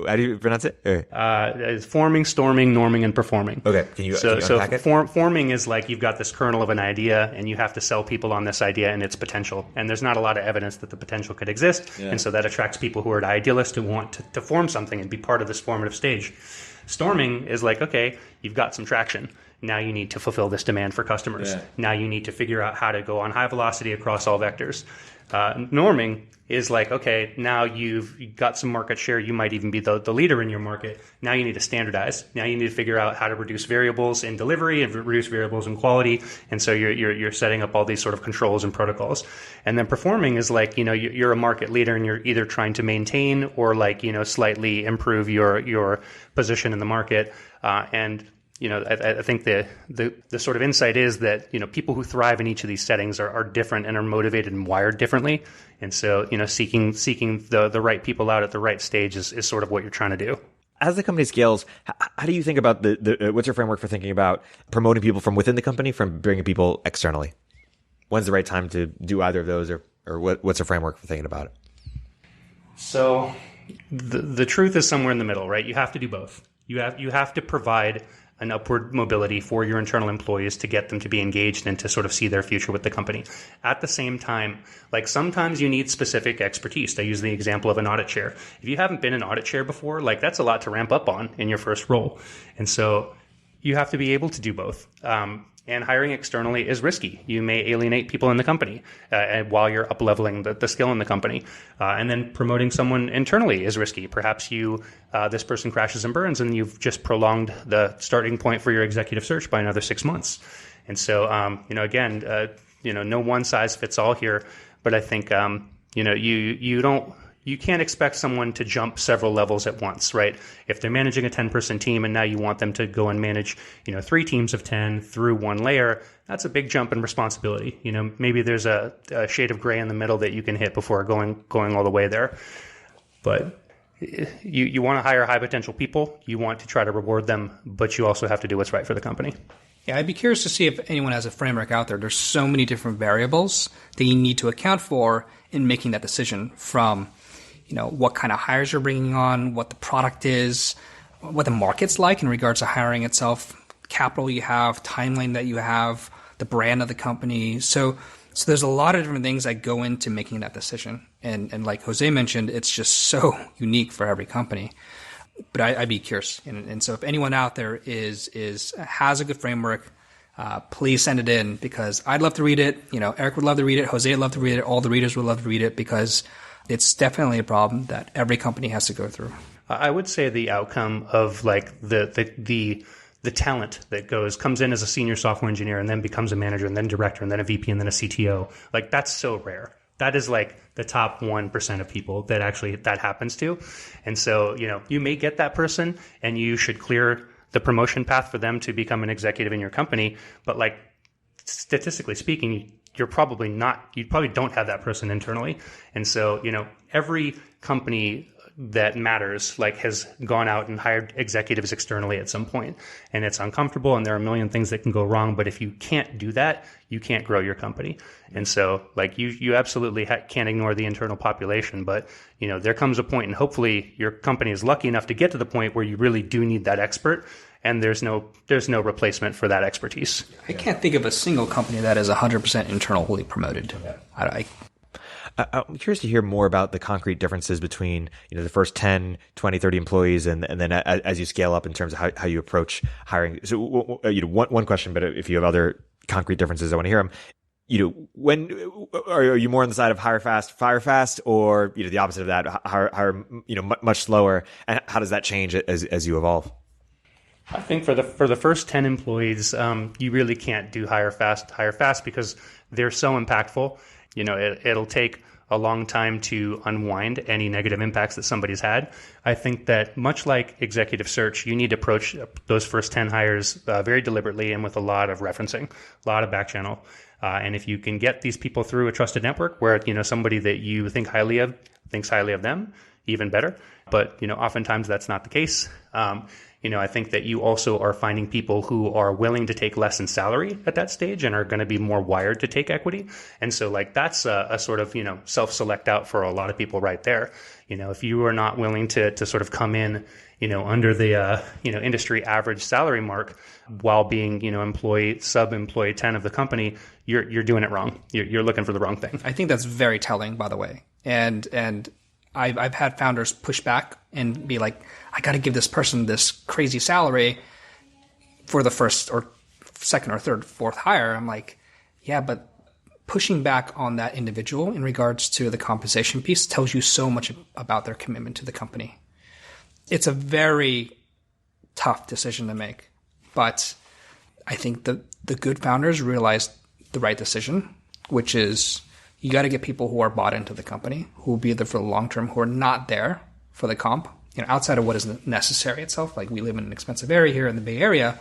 How do you pronounce it? It's forming, storming, norming, and performing. Okay. Can you unpack it? Forming is like you've got this kernel of an idea and you have to sell people on this idea and its potential. And there's not a lot of evidence that the potential could exist. Yeah. And so that attracts people who are idealists who want to form something and be part of this formative stage. Storming is like, okay, you've got some traction. Now you need to fulfill this demand for customers. Yeah. Now you need to figure out how to go on high velocity across all vectors. Norming is like, okay, now you've got some market share. You might even be the leader in your market. Now you need to standardize. Now you need to figure out how to reduce variables in delivery and reduce variables in quality. And so you're setting up all these sort of controls and protocols. And then performing is like, you're a market leader and you're either trying to maintain or like, slightly improve your position in the market. I think the sort of insight is that, people who thrive in each of these settings are different and are motivated and wired differently. And so, seeking the right people out at the right stage is sort of what you're trying to do. As the company scales, how do you think about what's your framework for thinking about promoting people from within the company, from bringing people externally? When's the right time to do either of those, or what's your framework for thinking about it? So the truth is somewhere in the middle, right? You have to do both. You have to provide an upward mobility for your internal employees to get them to be engaged and to sort of see their future with the company. At the same time, like sometimes you need specific expertise. I use the example of an audit chair. If you haven't been an audit chair before, like that's a lot to ramp up on in your first role. And so you have to be able to do both. And hiring externally is risky. You may alienate people in the company while you're up-leveling the skill in the company. And then promoting someone internally is risky. Perhaps this person crashes and burns and you've just prolonged the starting point for your executive search by another 6 months. And so, no one size fits all here. But I think, you can't expect someone to jump several levels at once, right? If they're managing a 10-person team and now you want them to go and manage, 3 teams of 10 through one layer, that's a big jump in responsibility. Maybe there's a shade of gray in the middle that you can hit before going all the way there. But you want to hire high potential people. You want to try to reward them, but you also have to do what's right for the company. Yeah, I'd be curious to see if anyone has a framework out there. There's so many different variables that you need to account for in making that decision, from what kind of hires you're bringing on, what the product is, what the market's like in regards to hiring itself, capital you have, timeline that you have, the brand of the company. So there's a lot of different things that go into making that decision. And like Jose mentioned, it's just so unique for every company. But I'd be curious. And so if anyone out there has a good framework, please send it in, because I'd love to read it. Eric would love to read it. Jose would love to read it. All the readers would love to read it, because it's definitely a problem that every company has to go through. I would say the outcome of like the talent that comes in as a senior software engineer and then becomes a manager and then director and then a VP and then a CTO, like that's so rare. That is like the top 1% of people that actually that happens to. And so, you may get that person and you should clear the promotion path for them to become an executive in your company. But like statistically speaking, you probably don't have that person internally. And so, every company that matters has gone out and hired executives externally at some point, and it's uncomfortable and there are a million things that can go wrong. But if you can't do that, you can't grow your company. And so you absolutely can't ignore the internal population, but there comes a point, and hopefully your company is lucky enough to get to the point where you really do need that expert. And there's no replacement for that expertise. I can't think of a single company that is 100% internally promoted. I'm curious to hear more about the concrete differences between the first 10, 20, 30 employees and then as you scale up in terms of how you approach hiring. So one question, but if you have other concrete differences, I want to hear them. when are you more on the side of hire fast, fire fast, or the opposite of that, hire much slower? And how does that change as you evolve? I think for the first 10 employees, you really can't do hire fast because they're so impactful. It'll take a long time to unwind any negative impacts that somebody's had. I think that much like executive search, you need to approach those first 10 hires very deliberately and with a lot of referencing, a lot of back channel. And if you can get these people through a trusted network where, somebody that you think highly of thinks highly of them, even better. But, oftentimes that's not the case. I think that you also are finding people who are willing to take less in salary at that stage and are going to be more wired to take equity. And so that's a sort of, self-select out for a lot of people right there. If you are not willing to sort of come in, under the, industry average salary mark while being, sub-employee 10 of the company, you're doing it wrong. You're looking for the wrong thing. I think that's very telling, by the way. And I've had founders push back and be like, I got to give this person this crazy salary for the first or second or third, fourth hire. I'm like, yeah, but pushing back on that individual in regards to the compensation piece tells you so much about their commitment to the company. It's a very tough decision to make, but I think the good founders realized the right decision, which is you got to get people who are bought into the company, who will be there for the long term, who are not there for the comp, outside of what is necessary itself. Like we live in an expensive area here in the Bay Area,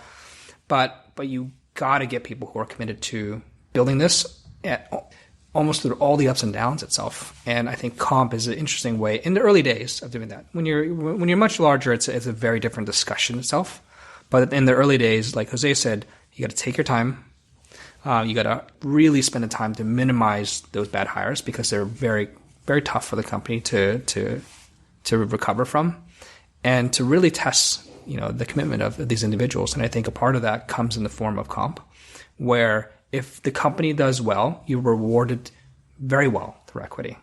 but you got to get people who are committed to building this almost through all the ups and downs itself. And I think comp is an interesting way in the early days of doing that. When you're much larger, it's a very different discussion itself. But in the early days, like Jose said, you got to take your time. You got to really spend the time to minimize those bad hires because they're very, very tough for the company to recover from, and to really test, the commitment of these individuals. And I think a part of that comes in the form of comp, where if the company does well, you're rewarded very well through equity.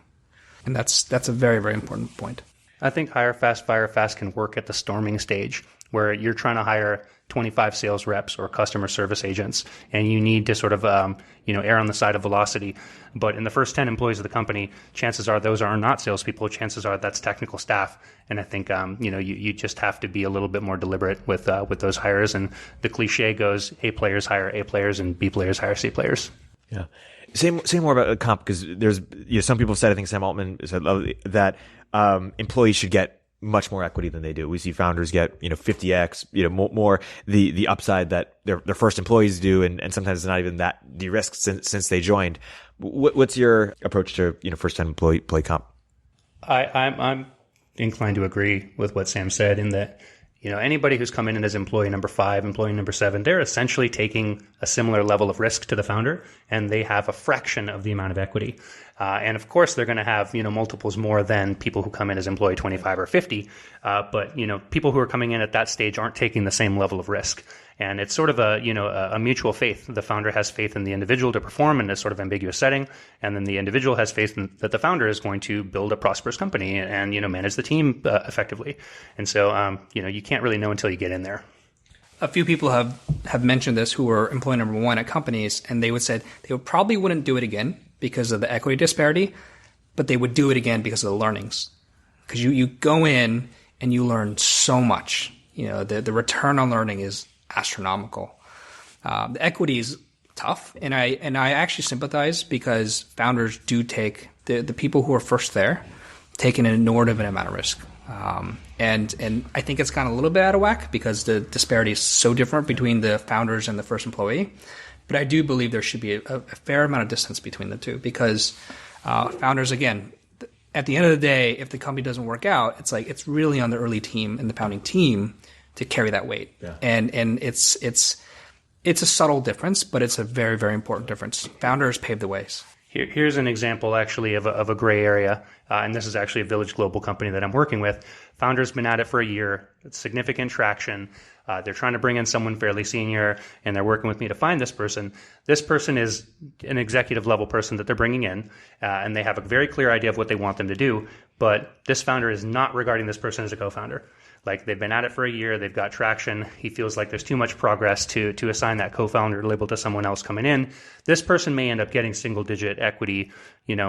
And that's a very, very important point. I think hire fast, fire fast can work at the storming stage where you're trying to hire 25 sales reps or customer service agents, and you need to sort of, err on the side of velocity. But in the first 10 employees of the company, chances are those are not salespeople. Chances are that's technical staff. And I think, you just have to be a little bit more deliberate with those hires. And the cliche goes, A players hire A players and B players hire C players. Yeah. Say more about comp, because there's some people said, I think Sam Altman said that employees should get much more equity than they do. We see founders get 50x, more the upside that their first employees do, and sometimes it's not even that de-risked since they joined. What's your approach to first time employee comp? I'm inclined to agree with what Sam said in that anybody who's come in as employee number 5, employee number 7, they're essentially taking a similar level of risk to the founder, and they have a fraction of the amount of equity. And of course, they're going to have multiples more than people who come in as employee 25 or 50. But people who are coming in at that stage aren't taking the same level of risk. And it's sort of a mutual faith. The founder has faith in the individual to perform in a sort of ambiguous setting, and then the individual has faith that the founder is going to build a prosperous company and manage the team effectively. And so you can't really know until you get in there. A few people have mentioned this who were employee number 1 at companies, and they would say they probably wouldn't do it again because of the equity disparity, but they would do it again because of the learnings. Because you go in and you learn so much. The return on learning is astronomical. The equity is tough, and I actually sympathize because founders do take the people who are first there take an inordinate amount of risk. And I think it's gone a little bit out of whack because the disparity is so different between the founders and the first employee. But I do believe there should be a fair amount of distance between the two because founders, again, at the end of the day, if the company doesn't work out, it's really on the early team and the founding team to carry that weight. Yeah. And it's a subtle difference, but it's a very, very important difference. Founders pave the ways. Here's an example, actually, of a gray area, and this is actually a Village Global company that I'm working with. Founder's been at it for a year, significant traction. They're trying to bring in someone fairly senior, and they're working with me to find this person. This person is an executive level person that they're bringing in, and they have a very clear idea of what they want them to do, but this founder is not regarding this person as a co-founder. Like they've been at it for a year, they've got traction. He feels like there's too much progress to assign that co-founder label to someone else coming in. This person may end up getting single-digit equity,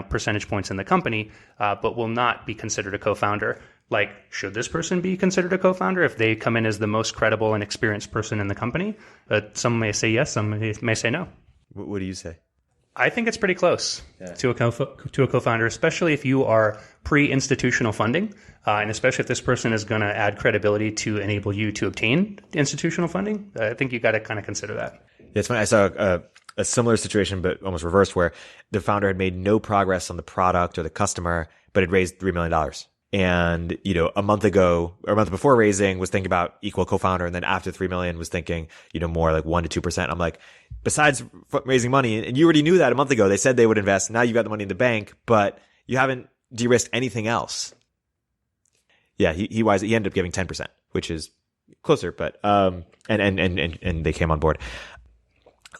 percentage points in the company, but will not be considered a co-founder. Like, should this person be considered a co-founder if they come in as the most credible and experienced person in the company? Some may say yes, some may say no. What do you say? I think it's pretty close to a co-founder, especially if you are pre-institutional funding, and especially if this person is going to add credibility to enable you to obtain institutional funding. I think you got to kind of consider that. Yeah, it's funny. I saw a similar situation, but almost reversed, where the founder had made no progress on the product or the customer, but had raised $3 million. And, a month ago or a month before raising was thinking about equal co-founder. And then after 3 million was thinking, more like 1% to 2%. I'm like, besides raising money, and you already knew that a month ago, they said they would invest. Now you got the money in the bank, but you haven't de-risked anything else. Yeah. He ended up giving 10%, which is closer, but, and they came on board.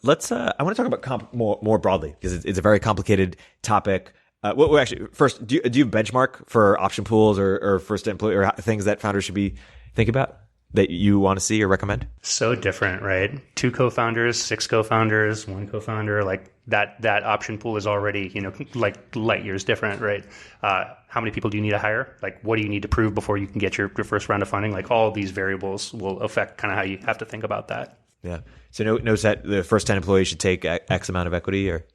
I want to talk about comp more broadly because it's a very complicated topic. Well, actually, first, do you benchmark for option pools or first employee or things that founders should be thinking about that you want to see or recommend? So different, right? 2 co-founders, 6 co-founders, 1 co-founder, like that option pool is already, like light years different, right? How many people do you need to hire? Like, what do you need to prove before you can get your first round of funding? Like, all of these variables will affect kind of how you have to think about that. Yeah. So no set the first 10 employees should take X amount of equity, or?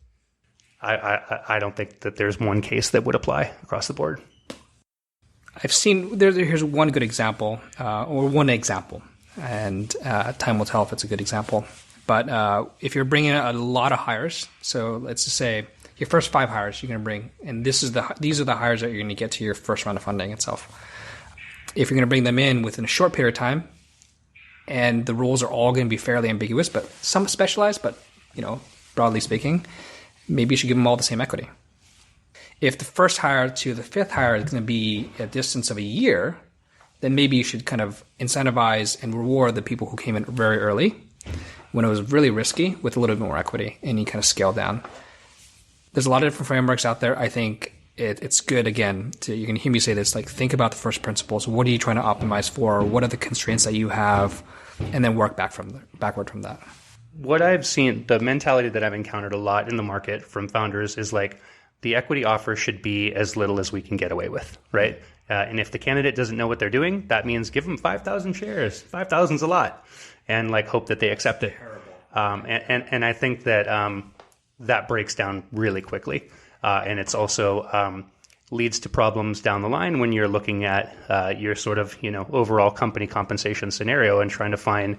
I don't think that there's one case that would apply across the board. I've seen here's one good example, or one example, and time will tell if it's a good example. But if you're bringing a lot of hires, so let's just say your first 5 hires you're going to bring, and these are the hires that you're going to get to your first round of funding itself. If you're going to bring them in within a short period of time, and the roles are all going to be fairly ambiguous, but some specialized, but broadly speaking, maybe you should give them all the same equity. If the first hire to the 5th hire is going to be a distance of a year, then maybe you should kind of incentivize and reward the people who came in very early when it was really risky with a little bit more equity, and you kind of scale down. There's a lot of different frameworks out there. I think it's good, again, you can hear me say this, like think about the first principles. What are you trying to optimize for? What are the constraints that you have? And then work backward from that. What I've seen, the mentality that I've encountered a lot in the market from founders is like the equity offer should be as little as we can get away with, right? And if the candidate doesn't know what they're doing, that means give them 5,000 shares. 5,000 is a lot, and like hope that they accept it. And I think that that breaks down really quickly, and it's also leads to problems down the line when you're looking at your sort of overall company compensation scenario and trying to find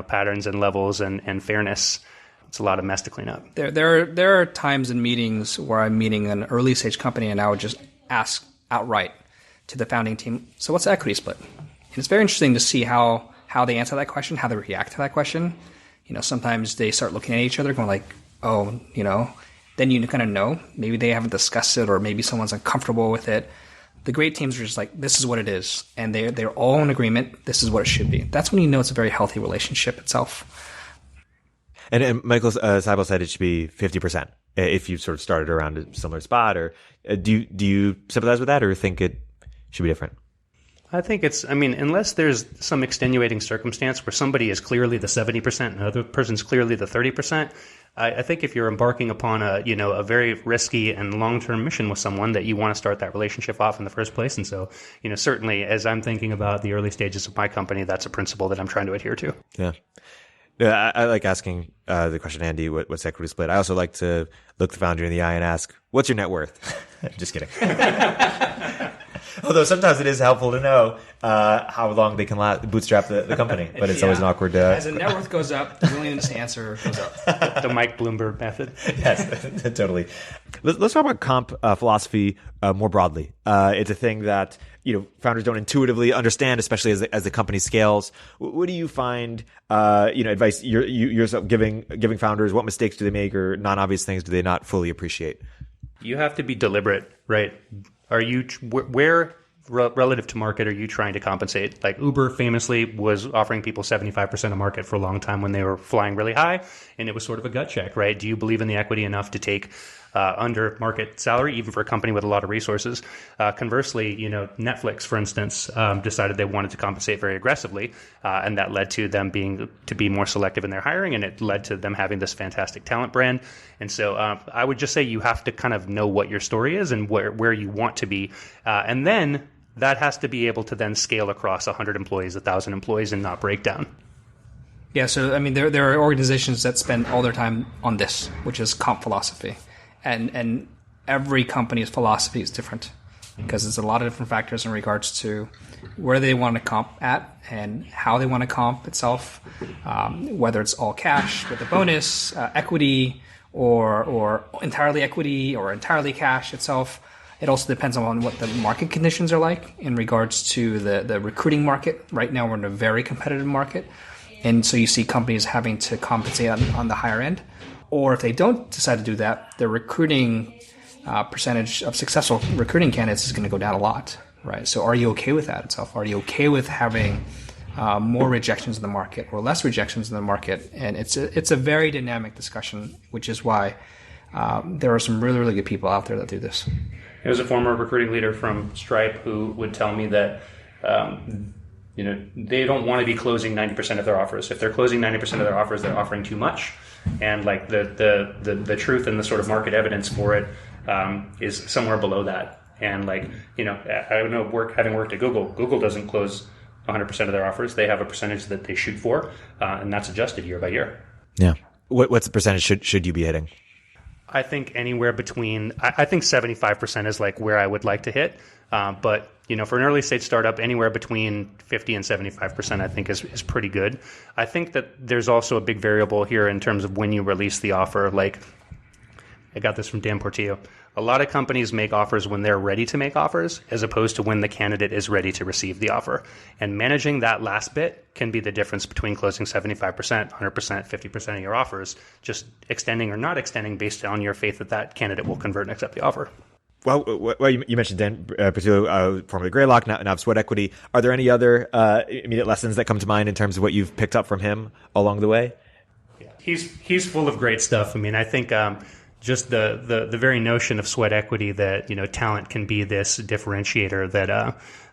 patterns and levels and fairness. It's a lot of mess to clean up. There are times in meetings where I'm meeting an early stage company and I would just ask outright to the founding team, so what's the equity split? And it's very interesting to see how they answer that question, how they react to that question. Sometimes they start looking at each other going like, oh, then you kind of know maybe they haven't discussed it or maybe someone's uncomfortable with it. The great teams are just like, this is what it is. And they're all in agreement. This is what it should be. That's when you know it's a very healthy relationship itself. And Michael Seibel said it should be 50% if you sort of started around a similar spot. Or do you sympathize with that or think it should be different? I think unless there's some extenuating circumstance where somebody is clearly the 70% and another person's clearly the 30%, I think if you're embarking upon a very risky and long-term mission with someone, that you want to start that relationship off in the first place. And so, certainly as I'm thinking about the early stages of my company, that's a principle that I'm trying to adhere to. Yeah. I like asking the question, Andy, what's equity split? I also like to look the founder in the eye and ask, what's your net worth? Just kidding. Although sometimes it is helpful to know how long they can bootstrap the company, but it's always an awkward. As the net worth goes up, the willingness to answer goes up. The Mike Bloomberg method. Yes, totally. Let's talk about comp philosophy more broadly. It's a thing that founders don't intuitively understand, especially as the company scales. What do you find? Advice you're giving founders. What mistakes do they make, or non-obvious things do they not fully appreciate? You have to be deliberate, right? Where relative to market are you trying to compensate? Like Uber famously was offering people 75% of market for a long time when they were flying really high, and it was sort of a gut check, right? Do you believe in the equity enough to take under market salary, even for a company with a lot of resources? Conversely, Netflix, for instance, decided they wanted to compensate very aggressively, and that led to them to be more selective in their hiring, and it led to them having this fantastic talent brand. And so I would just say you have to kind of know what your story is and where you want to be, and then that has to be able to then scale across 100 employees, 1,000 employees, and not break down. Yeah, so I mean, there are organizations that spend all their time on this, which is comp philosophy, and every company's philosophy is different because there's a lot of different factors in regards to where they want to comp at and how they want to comp itself, whether it's all cash with a bonus, equity, or entirely equity or entirely cash itself. It also depends on what the market conditions are like in regards to the recruiting market. Right now, we're in a very competitive market. And so you see companies having to compensate on the higher end. Or if they don't decide to do that, the recruiting percentage of successful recruiting candidates is going to go down a lot, right? So are you okay with that itself? Are you okay with having more rejections in the market or less rejections in the market? And it's a very dynamic discussion, which is why there are some really, really good people out there that do this. There was a former recruiting leader from Stripe who would tell me that they don't want to be closing 90% of their offers. If they're closing 90% of their offers, they're offering too much. And like the truth and the sort of market evidence for it is somewhere below that. And I know having worked at Google doesn't close 100% of their offers. They have a percentage that they shoot for, and that's adjusted year by year. Yeah. What's the percentage should you be hitting? I think anywhere between, I think 75% is like where I would like to hit. But, for an early stage startup, anywhere between 50 and 75% I think is pretty good. I think that there's also a big variable here in terms of when you release the offer. Like, I got this from Dan Portillo. A lot of companies make offers when they're ready to make offers as opposed to when the candidate is ready to receive the offer. And managing that last bit can be the difference between closing 75%, 100%, 50% of your offers, just extending or not extending based on your faith that candidate will convert and accept the offer. Well, you mentioned Dan Portillo, formerly Greylock, now Sweat Equity. Are there any other immediate lessons that come to mind in terms of what you've picked up from him along the way? Yeah. He's full of great stuff. I mean, I think just the very notion of sweat equity that talent can be this differentiator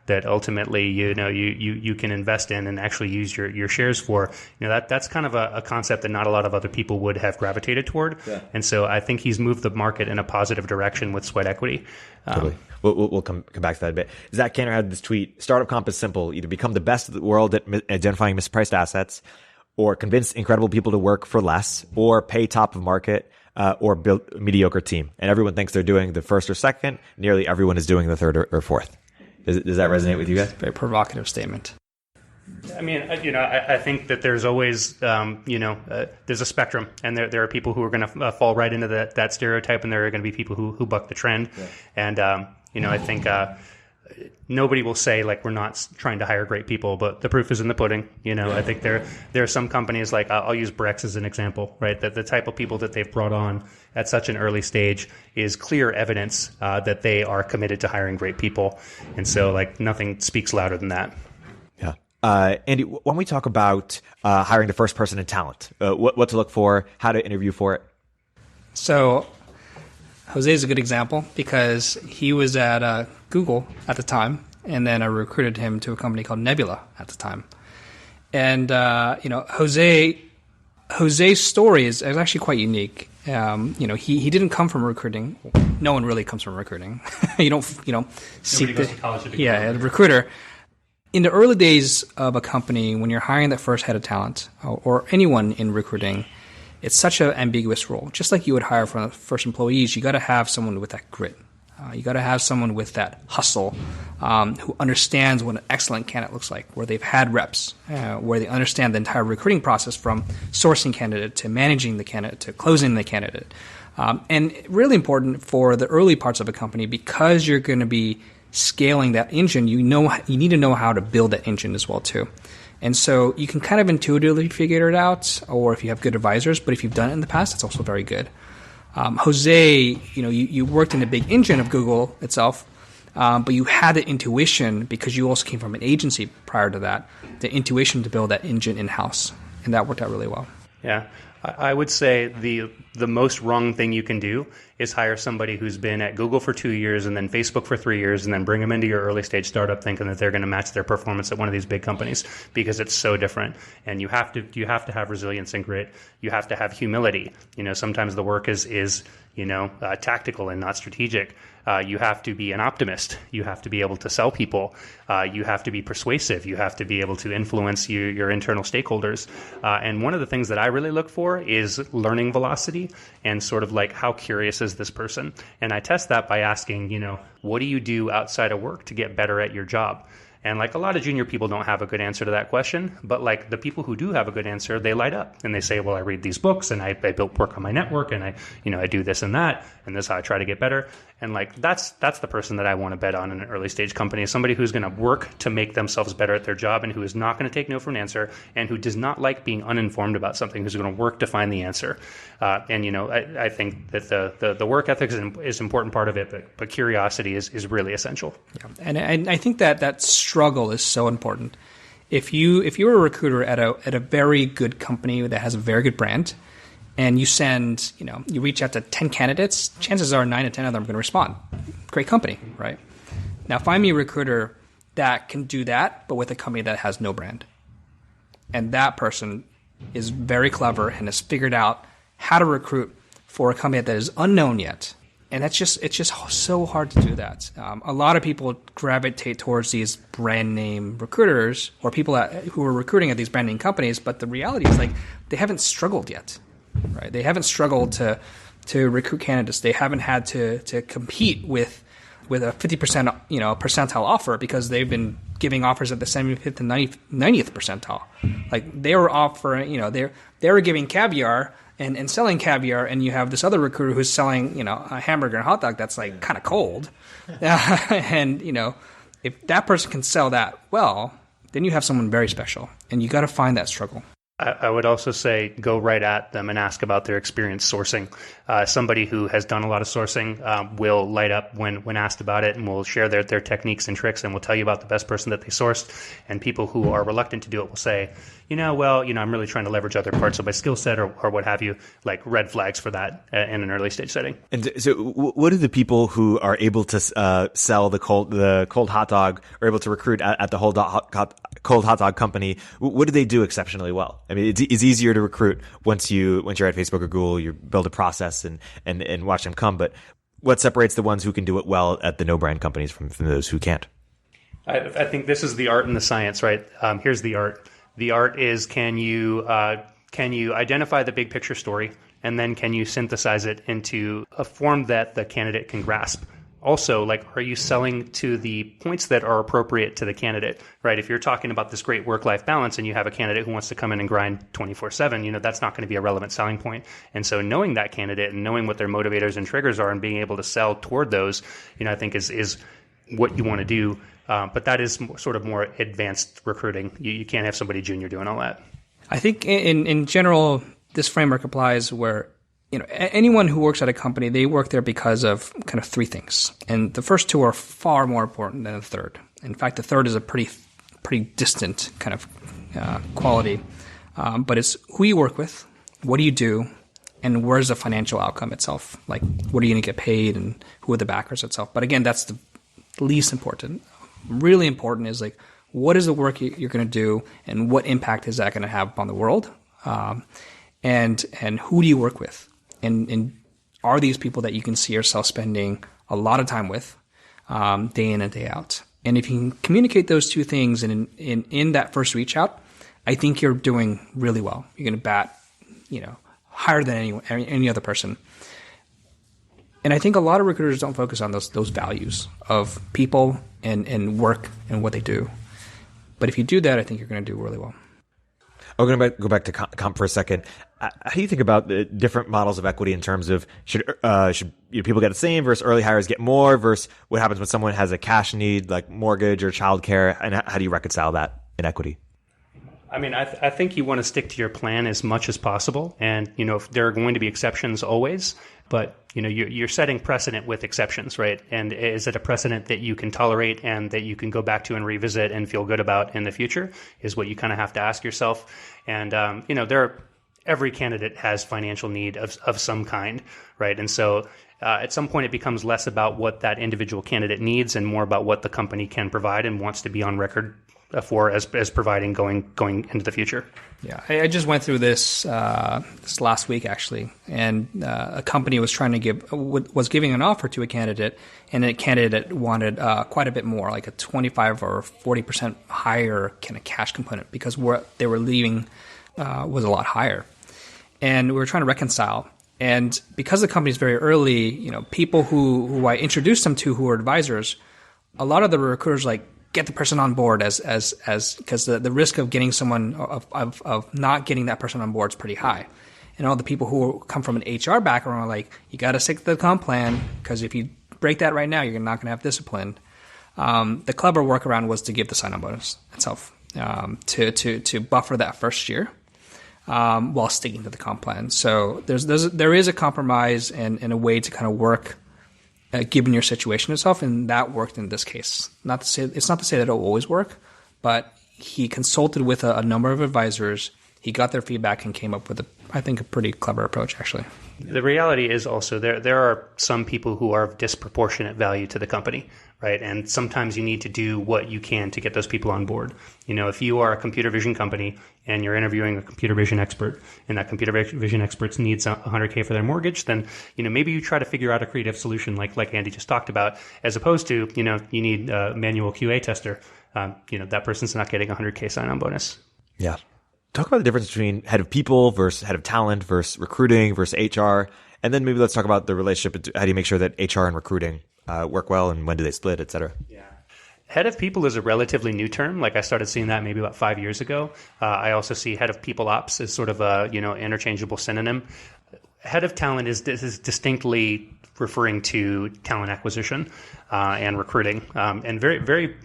that ultimately you can invest in and actually use your shares for. That's kind of a concept that not a lot of other people would have gravitated toward. Yeah. And so I think he's moved the market in a positive direction with sweat equity. Totally. We'll come back to that a bit. Zach Cantor had this tweet: "Startup comp is simple. Either become the best of the world at identifying mispriced assets, or convince incredible people to work for less, or pay top of market." Or build a mediocre team. And everyone thinks they're doing the first or second. Nearly everyone is doing the third or fourth. Does that resonate with you guys? Very provocative statement. I mean, I think that there's always, there's a spectrum, and there are people who are going to fall right into that stereotype, and there are going to be people who buck the trend. Yeah. And, I think nobody will say like we're not trying to hire great people, but the proof is in the pudding. I think there are some companies, like I'll use Brex as an example, right? That the type of people that they've brought on at such an early stage is clear evidence that they are committed to hiring great people. And so like nothing speaks louder than that. Yeah. Andy, when we talk about hiring the first person in talent, what to look for, how to interview for it? So Jose is a good example because he was at Google at the time, and then I recruited him to a company called Nebula at the time. And Jose's story is actually quite unique. He didn't come from recruiting. No one really comes from recruiting. You don't seek goes to college to become a recruiter. In the early days of a company, when you're hiring that first head of talent or anyone in recruiting, it's such an ambiguous role. Just like you would hire for the first employees, you got to have someone with that grit. You got to have someone with that hustle, who understands what an excellent candidate looks like, where they've had reps, where they understand the entire recruiting process from sourcing candidate to managing the candidate to closing the candidate. And really important for the early parts of a company, because you're going to be scaling that engine, you need to know how to build that engine as well too. And so you can kind of intuitively figure it out, or if you have good advisors, but if you've done it in the past, that's also very good. Jose, you worked in a big engine of Google itself, but you had the intuition because you also came from an agency prior to that, the intuition to build that engine in-house, and that worked out really well. Yeah. I would say the most wrong thing you can do is hire somebody who's been at Google for 2 years and then Facebook for 3 years and then bring them into your early stage startup thinking that they're going to match their performance at one of these big companies, because it's so different. And you have to have resilience and grit. You have to have humility. Sometimes the work is tactical and not strategic. You have to be an optimist. You have to be able to sell people. You have to be persuasive. You have to be able to influence your internal stakeholders. And one of the things that I really look for is learning velocity and sort of like, how curious is this person? And I test that by asking, what do you do outside of work to get better at your job? And like, a lot of junior people don't have a good answer to that question, but like the people who do have a good answer, they light up and they say, well, I read these books and I built work on my network and I do this and that, and this is how I try to get better. And like, that's the person that I want to bet on in an early stage company, is somebody who's going to work to make themselves better at their job and who is not going to take no for an answer and who does not like being uninformed about something, who's going to work to find the answer. I think that the work ethic is an important part of it, but curiosity is really essential. Yeah. And I think that struggle is so important. If you're a recruiter at a very good company that has a very good brand, and you reach out to 10 candidates, chances are 9 to 10 of them are going to respond. Great company, right? Now find me a recruiter that can do that, but with a company that has no brand. And that person is very clever and has figured out how to recruit for a company that is unknown yet. And it's just so hard to do that. A lot of people gravitate towards these brand name recruiters or people who are recruiting at these brand name companies, but the reality is like they haven't struggled yet, right? They haven't struggled to recruit candidates. They haven't had to compete with a 50% percentile offer, because they've been giving offers at the 75th and 90th percentile. Like they were offering, they were giving caviar and selling caviar, and you have this other recruiter who's selling, a hamburger and hot dog that's like kind of cold. And, if that person can sell that well, then you have someone very special, and you got to find that struggle. I would also say go right at them and ask about their experience sourcing. Somebody who has done a lot of sourcing will light up when asked about it, and will share their techniques and tricks, and will tell you about the best person that they sourced. And people who are reluctant to do it will say, I'm really trying to leverage other parts of my skill set or what have you, like red flags for that in an early stage setting. And so what do the people who are able to sell the cold hot dog, or able to recruit at the cold hot dog company, what do they do exceptionally well? I mean, it's easier to recruit once you're at Facebook or Google, you build a process and watch them come. But what separates the ones who can do it well at the no brand companies from those who can't? I think this is the art and the science, right? Here's the art. The art is, can you identify the big picture story, and then can you synthesize it into a form that the candidate can grasp? Also, like, are you selling to the points that are appropriate to the candidate, right? If you're talking about this great work-life balance and you have a candidate who wants to come in and grind 24/7, that's not going to be a relevant selling point. And so knowing that candidate and knowing what their motivators and triggers are and being able to sell toward those, I think is what you want to do. But that is sort of more advanced recruiting. You can't have somebody junior doing all that. I think in general, this framework applies where anyone who works at a company, they work there because of kind of three things. And the first two are far more important than the third. In fact, the third is a pretty distant kind of quality. But it's who you work with, what do you do, and where's the financial outcome itself? Like, what are you going to get paid, and who are the backers itself? But again, that's the least important. Really important is like, what is the work you're going to do, and what impact is that going to have upon the world? And who do you work with? And are these people that you can see yourself spending a lot of time with, day in and day out? And if you can communicate those two things in that first reach out, I think you're doing really well. You're going to bat, higher than any other person. And I think a lot of recruiters don't focus on those values of people and work and what they do. But if you do that, I think you're going to do really well. I'm going to go back to comp for a second. How do you think about the different models of equity in terms of should people get the same versus early hires get more versus what happens when someone has a cash need like mortgage or childcare, and how do you reconcile that in equity? I mean, I think you want to stick to your plan as much as possible, and if there are going to be exceptions always, but you're setting precedent with exceptions, right? And is it a precedent that you can tolerate and that you can go back to and revisit and feel good about in the future? Is what you kind of have to ask yourself. And every candidate has financial need of some kind, right? And so at some point it becomes less about what that individual candidate needs and more about what the company can provide and wants to be on record for as providing going into the future. Yeah, I just went through this last week actually, and a company was giving an offer to a candidate, and a candidate wanted quite a bit more, like a 25 or 40% higher kind of cash component, because what they were leaving was a lot higher, and we were trying to reconcile. And because the company is very early, people who I introduced them to who were advisors, a lot of the recruiters get the person on board as because the risk of getting someone of not getting that person on board is pretty high. And all the people who come from an HR background are like, you got to stick to the comp plan, because if you break that right now, you're not going to have discipline. The clever workaround was to give the sign-on bonus itself to buffer that first year. While sticking to the comp plan. So there is a compromise and a way to kind of work given your situation itself, and that worked in this case. It's not to say that it'll always work, but he consulted with a number of advisors. He got their feedback and came up with I think a pretty clever approach, actually. The reality is also there are some people who are of disproportionate value to the company, right? And sometimes you need to do what you can to get those people on board. If you are a computer vision company and you're interviewing a computer vision expert, and that computer vision expert needs $100K for their mortgage, then maybe you try to figure out a creative solution like Andy just talked about, as opposed to you need a manual QA tester. That person's not getting $100K sign-on bonus. Yeah. Talk about the difference between head of people versus head of talent versus recruiting versus HR. And then maybe let's talk about the relationship. How do you make sure that HR and recruiting work well, and when do they split, et cetera? Yeah. Head of people is a relatively new term. I started seeing that maybe about 5 years ago. I also see head of people ops as sort of a, interchangeable synonym. Head of talent is distinctly referring to talent acquisition and recruiting. And very, very,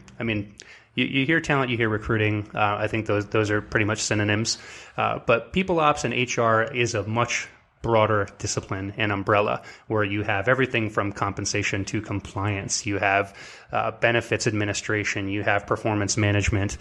you hear talent, you hear recruiting. I think those are pretty much synonyms. But people ops and HR is a much broader discipline and umbrella, where you have everything from compensation to compliance. You have benefits administration. You have performance management.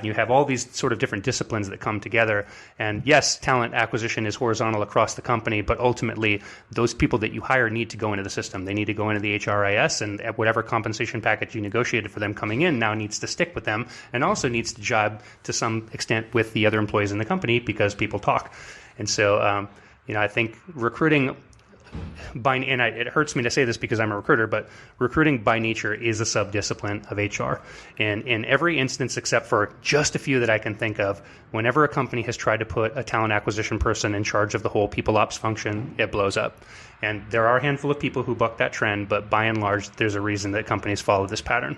You have all these sort of different disciplines that come together. And yes, talent acquisition is horizontal across the company, but ultimately those people that you hire need to go into the system. They need to go into the HRIS, and whatever compensation package you negotiated for them coming in now needs to stick with them, and also needs to jibe to some extent with the other employees in the company, because people talk. And so, I think recruiting it hurts me to say this because I'm a recruiter, but recruiting by nature is a sub-discipline of HR. And in every instance, except for just a few that I can think of, whenever a company has tried to put a talent acquisition person in charge of the whole people ops function, it blows up. And there are a handful of people who buck that trend, but by and large, there's a reason that companies follow this pattern.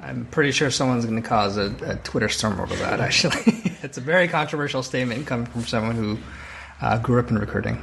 I'm pretty sure someone's going to cause a Twitter storm over that, actually. It's a very controversial statement coming from someone who grew up in recruiting.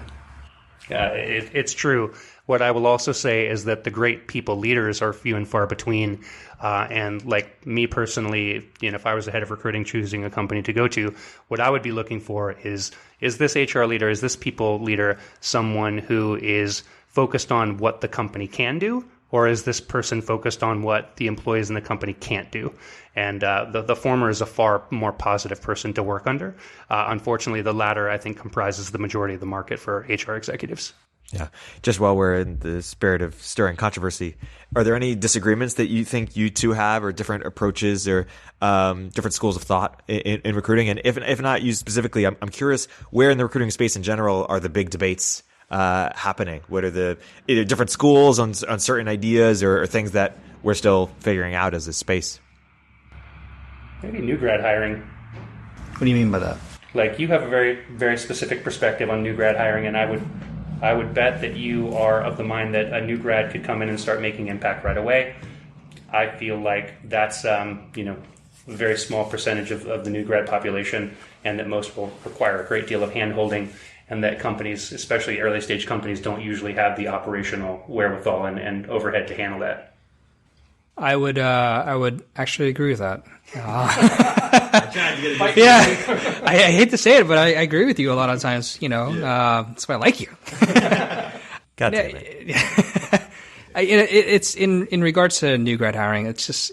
It's true. What I will also say is that the great people leaders are few and far between. And like me personally, if I was the head of recruiting choosing a company to go to, what I would be looking for is this HR leader, is this people leader someone who is focused on what the company can do, or is this person focused on what the employees in the company can't do? And the former is a far more positive person to work under. Unfortunately, the latter, I think, comprises the majority of the market for HR executives. Yeah. Just while we're in the spirit of stirring controversy, are there any disagreements that you think you two have, or different approaches, or different schools of thought in recruiting? And if not you specifically, I'm curious, where in the recruiting space in general are the big debates happening? What are the either different schools on certain ideas, or things that we're still figuring out as a space? Maybe new grad hiring. What do you mean by that? Like, you have a very, very specific perspective on new grad hiring, and I would bet that you are of the mind that a new grad could come in and start making impact right away. I feel like that's a very small percentage of the new grad population, and that most will require a great deal of hand-holding, and that companies, especially early stage companies, don't usually have the operational wherewithal and overhead to handle that. I would actually agree with that. Yeah, I hate to say it, but I agree with you a lot of times. That's why I like you. God damn it. It's in regards to new grad hiring. It's just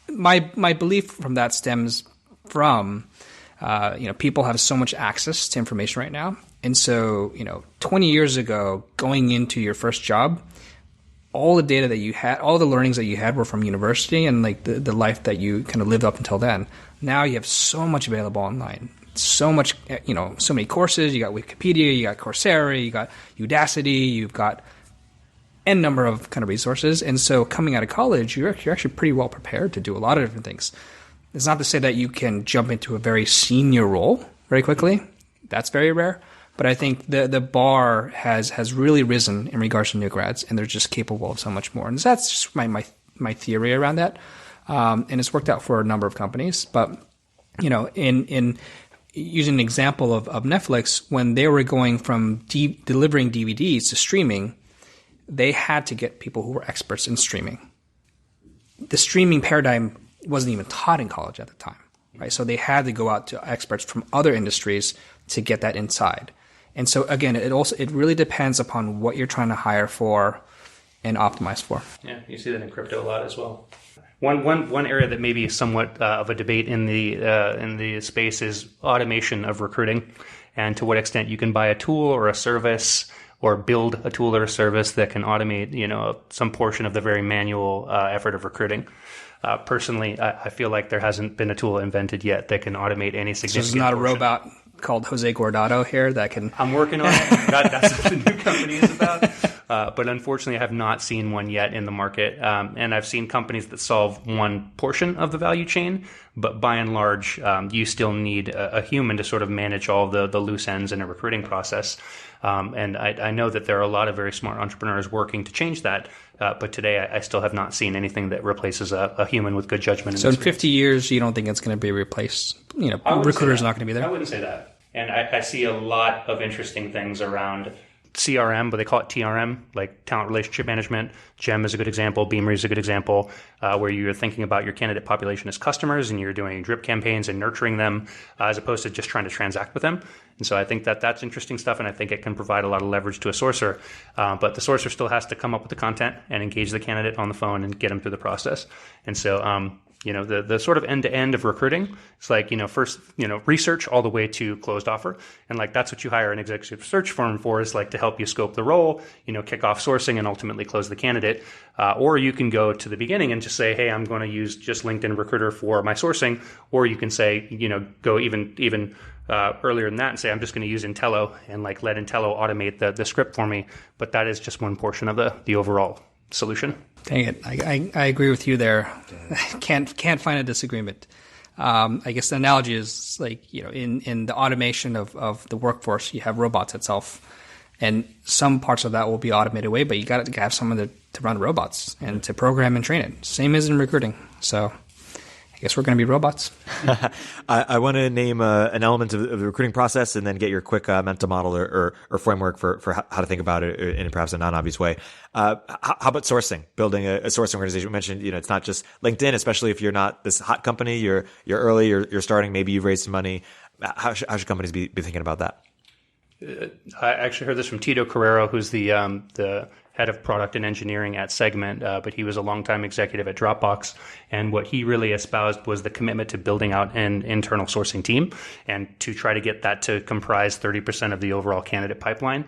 my belief from that stems from People have so much access to information right now. And so, 20 years ago, going into your first job, all the data that you had, all the learnings that you had were from university and like the life that you kind of lived up until then. Now you have so much available online. So much, so many courses. You got Wikipedia, you got Coursera, you got Udacity, you've got N number of kind of resources. And so coming out of college, you're actually pretty well prepared to do a lot of different things. It's not to say that you can jump into a very senior role very quickly. That's very rare. But I think the bar has really risen in regards to new grads, and they're just capable of so much more. And that's just my theory around that. And it's worked out for a number of companies. But, in using an example of Netflix, when they were going from delivering DVDs to streaming, they had to get people who were experts in streaming. The streaming paradigm wasn't even taught in college at the time, right? So they had to go out to experts from other industries to get that inside. And so again, it really depends upon what you're trying to hire for and optimize for. Yeah, you see that in crypto a lot as well. One area that may be somewhat of a debate in the space is automation of recruiting, and to what extent you can buy a tool or a service or build a tool or a service that can automate some portion of the very manual effort of recruiting. Personally, I feel like there hasn't been a tool invented yet that can automate any significant. So there's not portion. A robot called Jose Guardado here that can. I'm working on it. That's what the new company is about. But unfortunately, I have not seen one yet in the market. And I've seen companies that solve one portion of the value chain, but by and large, you still need a human to sort of manage all the loose ends in a recruiting process. And I know that there are a lot of very smart entrepreneurs working to change that. But today, I still have not seen anything that replaces a human with good judgment. So in 50 years, you don't think it's going to be replaced? Recruiters are not going to be there? I wouldn't say that. And I see a lot of interesting things around CRM, but they call it TRM, like talent relationship management. Gem is a good example. Beamery is a good example, where you're thinking about your candidate population as customers and you're doing drip campaigns and nurturing them as opposed to just trying to transact with them. And so I think that's interesting stuff, and I think it can provide a lot of leverage to a sourcer. But the sourcer still has to come up with the content and engage the candidate on the phone and get them through the process. And so the sort of end to end of recruiting, it's like, first, research all the way to closed offer. And like, that's what you hire an executive search firm for, is like to help you scope the role, kick off sourcing and ultimately close the candidate. Or you can go to the beginning and just say, hey, I'm going to use just LinkedIn Recruiter for my sourcing. Or you can say, go even earlier than that and say, I'm just going to use Intello and like let Intello automate the script for me. But that is just one portion of the overall solution. Dang it. I agree with you there. Can't find a disagreement. I guess the analogy is like, in the automation of the workforce, you have robots itself. And some parts of that will be automated away, but you got to have someone to run robots and to program and train it. Same as in recruiting. So I guess we're going to be robots. I want to name an element of the recruiting process and then get your quick mental model or framework for how to think about it in perhaps a non-obvious way. How about sourcing, building a sourcing organization? We mentioned, it's not just LinkedIn, especially if you're not this hot company, you're early, you're starting, maybe you've raised some money. How should companies be thinking about that? I actually heard this from Tito Carrero, who's the head of product and engineering at Segment, but he was a longtime executive at Dropbox. And what he really espoused was the commitment to building out an internal sourcing team and to try to get that to comprise 30% of the overall candidate pipeline.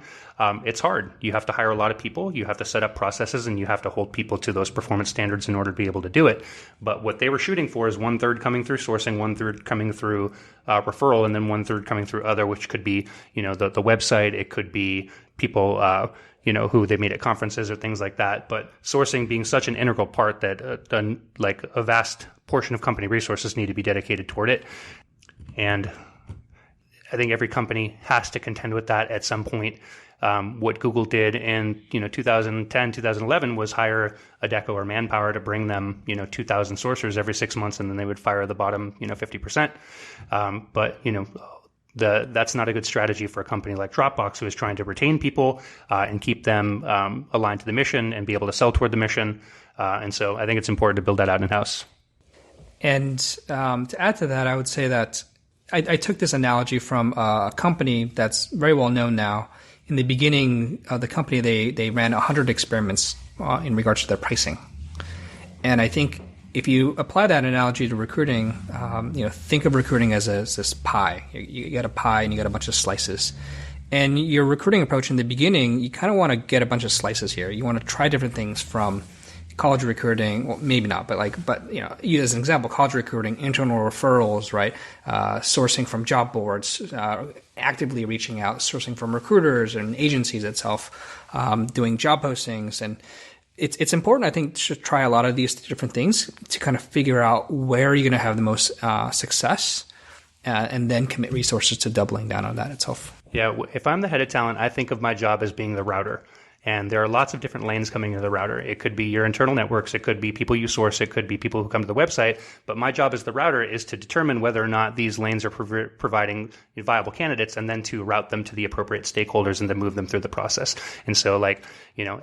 It's hard. You have to hire a lot of people. You have to set up processes, and you have to hold people to those performance standards in order to be able to do it. But what they were shooting for is 1/3 coming through sourcing, 1/3 coming through referral, and then 1/3 coming through other, which could be, the website. It could be people, who they meet at conferences or things like that. But sourcing being such an integral part that a vast portion of company resources need to be dedicated toward it. And I think every company has to contend with that at some point. What Google did in 2010, 2011 was hire Adecco or Manpower to bring them 2,000 sourcers every 6 months, and then they would fire the bottom 50%. But that's not a good strategy for a company like Dropbox, who is trying to retain people and keep them aligned to the mission and be able to sell toward the mission. And so I think it's important to build that out in-house. And to add to that, I would say that I took this analogy from a company that's very well known now. In the beginning of the company, they ran 100 experiments in regards to their pricing. And I think if you apply that analogy to recruiting, think of recruiting as this pie. You got a pie and you got a bunch of slices. And your recruiting approach in the beginning, you kind of want to get a bunch of slices here. You want to try different things from college recruiting, well, maybe not, but as an example, college recruiting, internal referrals, right? Sourcing from job boards, actively reaching out, sourcing from recruiters and agencies itself, doing job postings. And it's important, I think, to try a lot of these different things to kind of figure out where you're going to have the most success, and then commit resources to doubling down on that itself. Yeah, if I'm the head of talent, I think of my job as being the router. And there are lots of different lanes coming into the router. It could be your internal networks. It could be people you source. It could be people who come to the website. But my job as the router is to determine whether or not these lanes are providing viable candidates, and then to route them to the appropriate stakeholders and then move them through the process. And so,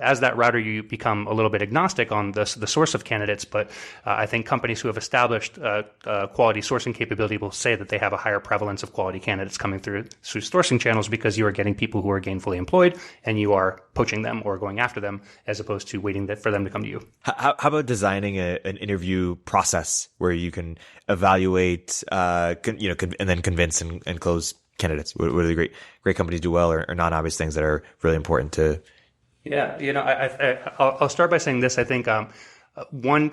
as that router, you become a little bit agnostic on the source of candidates. But I think companies who have established quality sourcing capability will say that they have a higher prevalence of quality candidates coming through sourcing channels, because you are getting people who are gainfully employed and you are poaching them or going after them, as opposed to waiting for them to come to you. How about designing an interview process where you can evaluate, and then convince and close candidates? What are the great companies do well, or non-obvious things that are really important to? Yeah, I'll start by saying this. I think one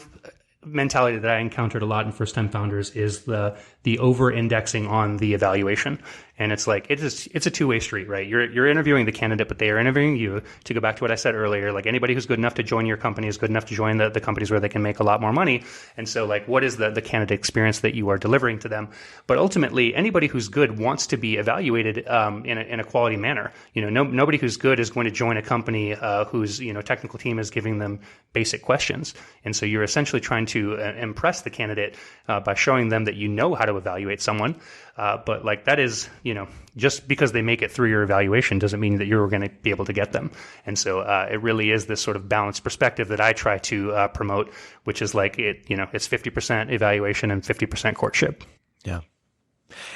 mentality that I encountered a lot in first-time founders is the over-indexing on the evaluation. And it's a two-way street, right? You're interviewing the candidate, but they are interviewing you. To go back to what I said earlier, anybody who's good enough to join your company is good enough to join the companies where they can make a lot more money. And so what is the candidate experience that you are delivering to them? But ultimately, anybody who's good wants to be evaluated in a quality manner. Nobody who's good is going to join a company whose technical team is giving them basic questions. And so you're essentially trying to impress the candidate by showing them that you know how to evaluate someone. But that is, just because they make it through your evaluation doesn't mean that you're going to be able to get them. And so it really is this sort of balanced perspective that I try to promote, which is it's 50% evaluation and 50% courtship. Yeah.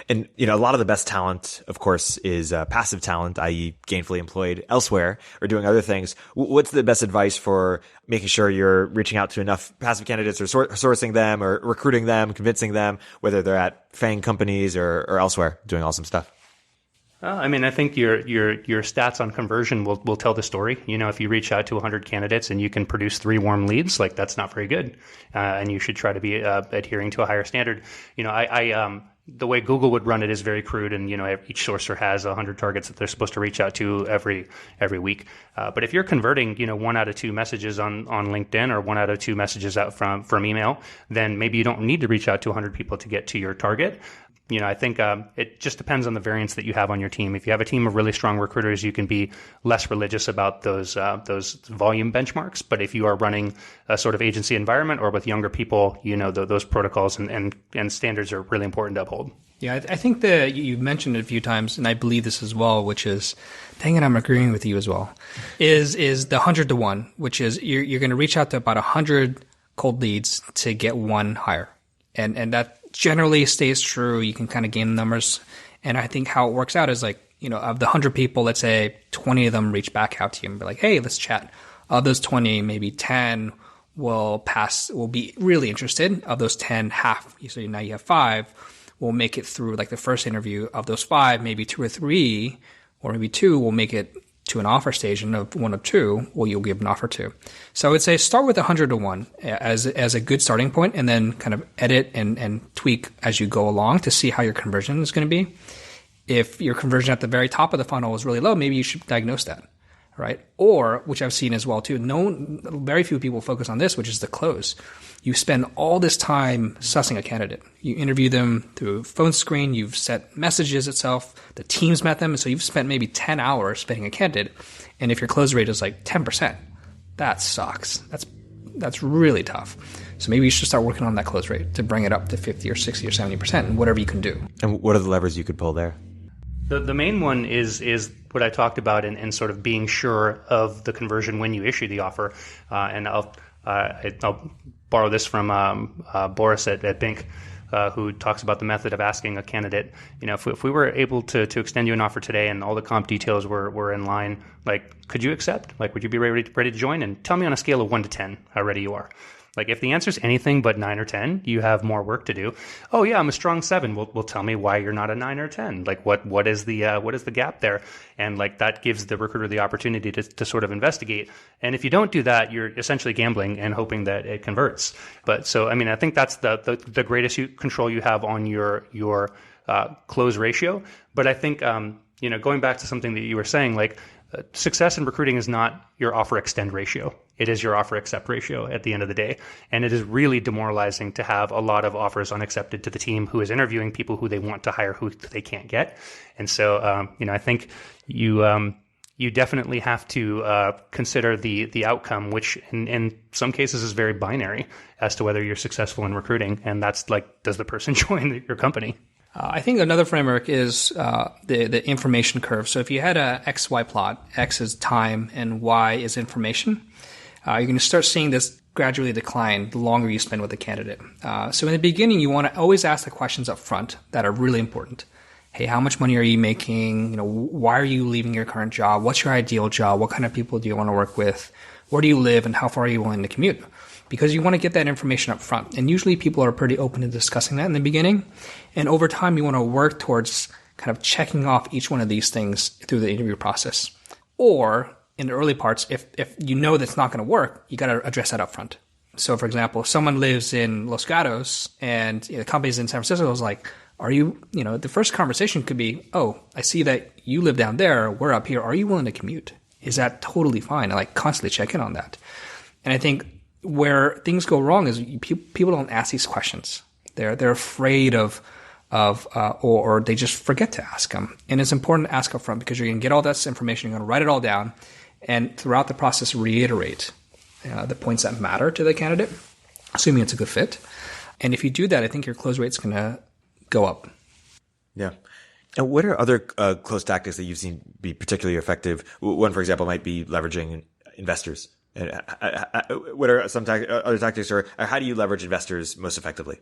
And, a lot of the best talent, of course, is passive talent, i.e. gainfully employed elsewhere or doing other things. What's the best advice for making sure you're reaching out to enough passive candidates, or sourcing them, or recruiting them, convincing them, whether they're at FANG companies or elsewhere doing awesome stuff? I think your stats on conversion will tell the story. If you reach out to 100 candidates and you can produce 3 warm leads, that's not very good. And you should try to be adhering to a higher standard. The way Google would run it is very crude, and each sourcer has 100 targets that they're supposed to reach out to every week. But if you're converting 1 out of 2 messages on LinkedIn, or 1 out of 2 messages out from email, then maybe you don't need to reach out to 100 people to get to your target. I think it just depends on the variance that you have on your team. If you have a team of really strong recruiters, you can be less religious about those volume benchmarks. But if you are running a sort of agency environment or with younger people, those protocols and standards are really important to uphold. Yeah, I think that you mentioned it a few times, and I believe this as well, which is, dang it, I'm agreeing with you as well, is the 100 to 1, which is you're going to reach out to about 100 cold leads to get 1 hire. And that generally stays true. You can kind of gain the numbers. And I think how it works out is of the 100 people, let's say 20 of them reach back out to you and be like, hey, let's chat. Of those 20, maybe 10 will be really interested. Of those 10, half, so now you have 5, will make it through the first interview. Of those 5, maybe 2 or 3, or maybe 2 will make it to an offer stage, and of 1 or 2, you'll give an offer to. So I would say start with 100 to 1 as a good starting point, and then kind of edit and tweak as you go along to see how your conversion is going to be. If your conversion at the very top of the funnel is really low, maybe you should diagnose that, right? Or, which I've seen as well too, very few people focus on this, which is the close. You spend all this time sussing a candidate. You interview them through phone screen. You've sent messages itself. The team's met them. And so you've spent maybe 10 hours spending a candidate. And if your close rate is 10%, that sucks. That's really tough. So maybe you should start working on that close rate to bring it up to 50 or 60 or 70%, and whatever you can do. And what are the levers you could pull there? The main one is what I talked about in sort of being sure of the conversion when you issue the offer. And I'll borrow this from Boris at Bink, who talks about the method of asking a candidate, if we were able to extend you an offer today and all the comp details were in line, could you accept? Would you be ready to join? And tell me on a scale of 1 to 10 how ready you are. Like if the answer is anything but 9 or 10, you have more work to do. Oh yeah, I'm a strong 7. Well, tell me why you're not a 9 or 10. Like what is the gap there? And like that gives the recruiter the opportunity to sort of investigate. And if you don't do that, you're essentially gambling and hoping that it converts. But so I mean, I think that's the greatest control you have on your close ratio. But I think going back to something that you were saying, like success in recruiting is not your offer extend ratio. It is your offer accept ratio at the end of the day. And it is really demoralizing to have a lot of offers unaccepted to the team who is interviewing people who they want to hire who they can't get. And so, I think you definitely have to consider the outcome, which in some cases is very binary as to whether you're successful in recruiting. And that's like, does the person join your company? I think another framework is the information curve. So if you had a XY plot, X is time and Y is information, you're going to start seeing this gradually decline the longer you spend with the candidate. So in the beginning, you want to always ask the questions up front that are really important. Hey, how much money are you making? Why are you leaving your current job? What's your ideal job? What kind of people do you want to work with? Where do you live and how far are you willing to commute? Because you want to get that information up front. And usually people are pretty open to discussing that in the beginning. And over time, you want to work towards kind of checking off each one of these things through the interview process. Or in the early parts, if you know that's not going to work, you got to address that up front. So for example, if someone lives in Los Gatos and the company's in San Francisco, is like, are you, the first conversation could be, oh, I see that you live down there, we're up here. Are you willing to commute? Is that totally fine? I like constantly check in on that. And I think where things go wrong is people don't ask these questions. They're afraid or they just forget to ask them. And it's important to ask up front because you're going to get all this information. You're going to write it all down, and throughout the process, reiterate the points that matter to the candidate, assuming it's a good fit. And if you do that, I think your close rate's going to go up. Yeah. And what are other close tactics that you've seen be particularly effective? One, for example, might be leveraging investors. What are some other tactics, or how do you leverage investors most effectively?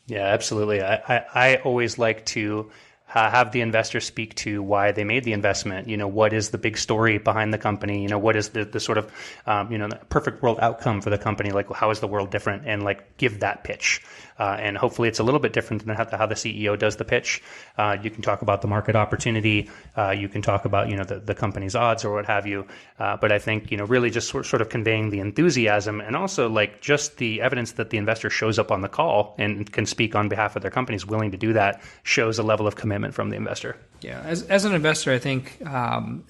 Yeah, absolutely. I always like to have the investor speak to why they made the investment. What is the big story behind the company? What is the sort of, the perfect world outcome for the company? Like, how is the world different? And like, give that pitch. And hopefully it's a little bit different than how the CEO does the pitch. You can talk about the market opportunity. You can talk about, the company's odds or what have you. But I think, really just sort of conveying the enthusiasm and also like just the evidence that the investor shows up on the call and can speak on behalf of their company, is willing to do that, shows a level of commitment from the investor. Yeah. As an investor, I think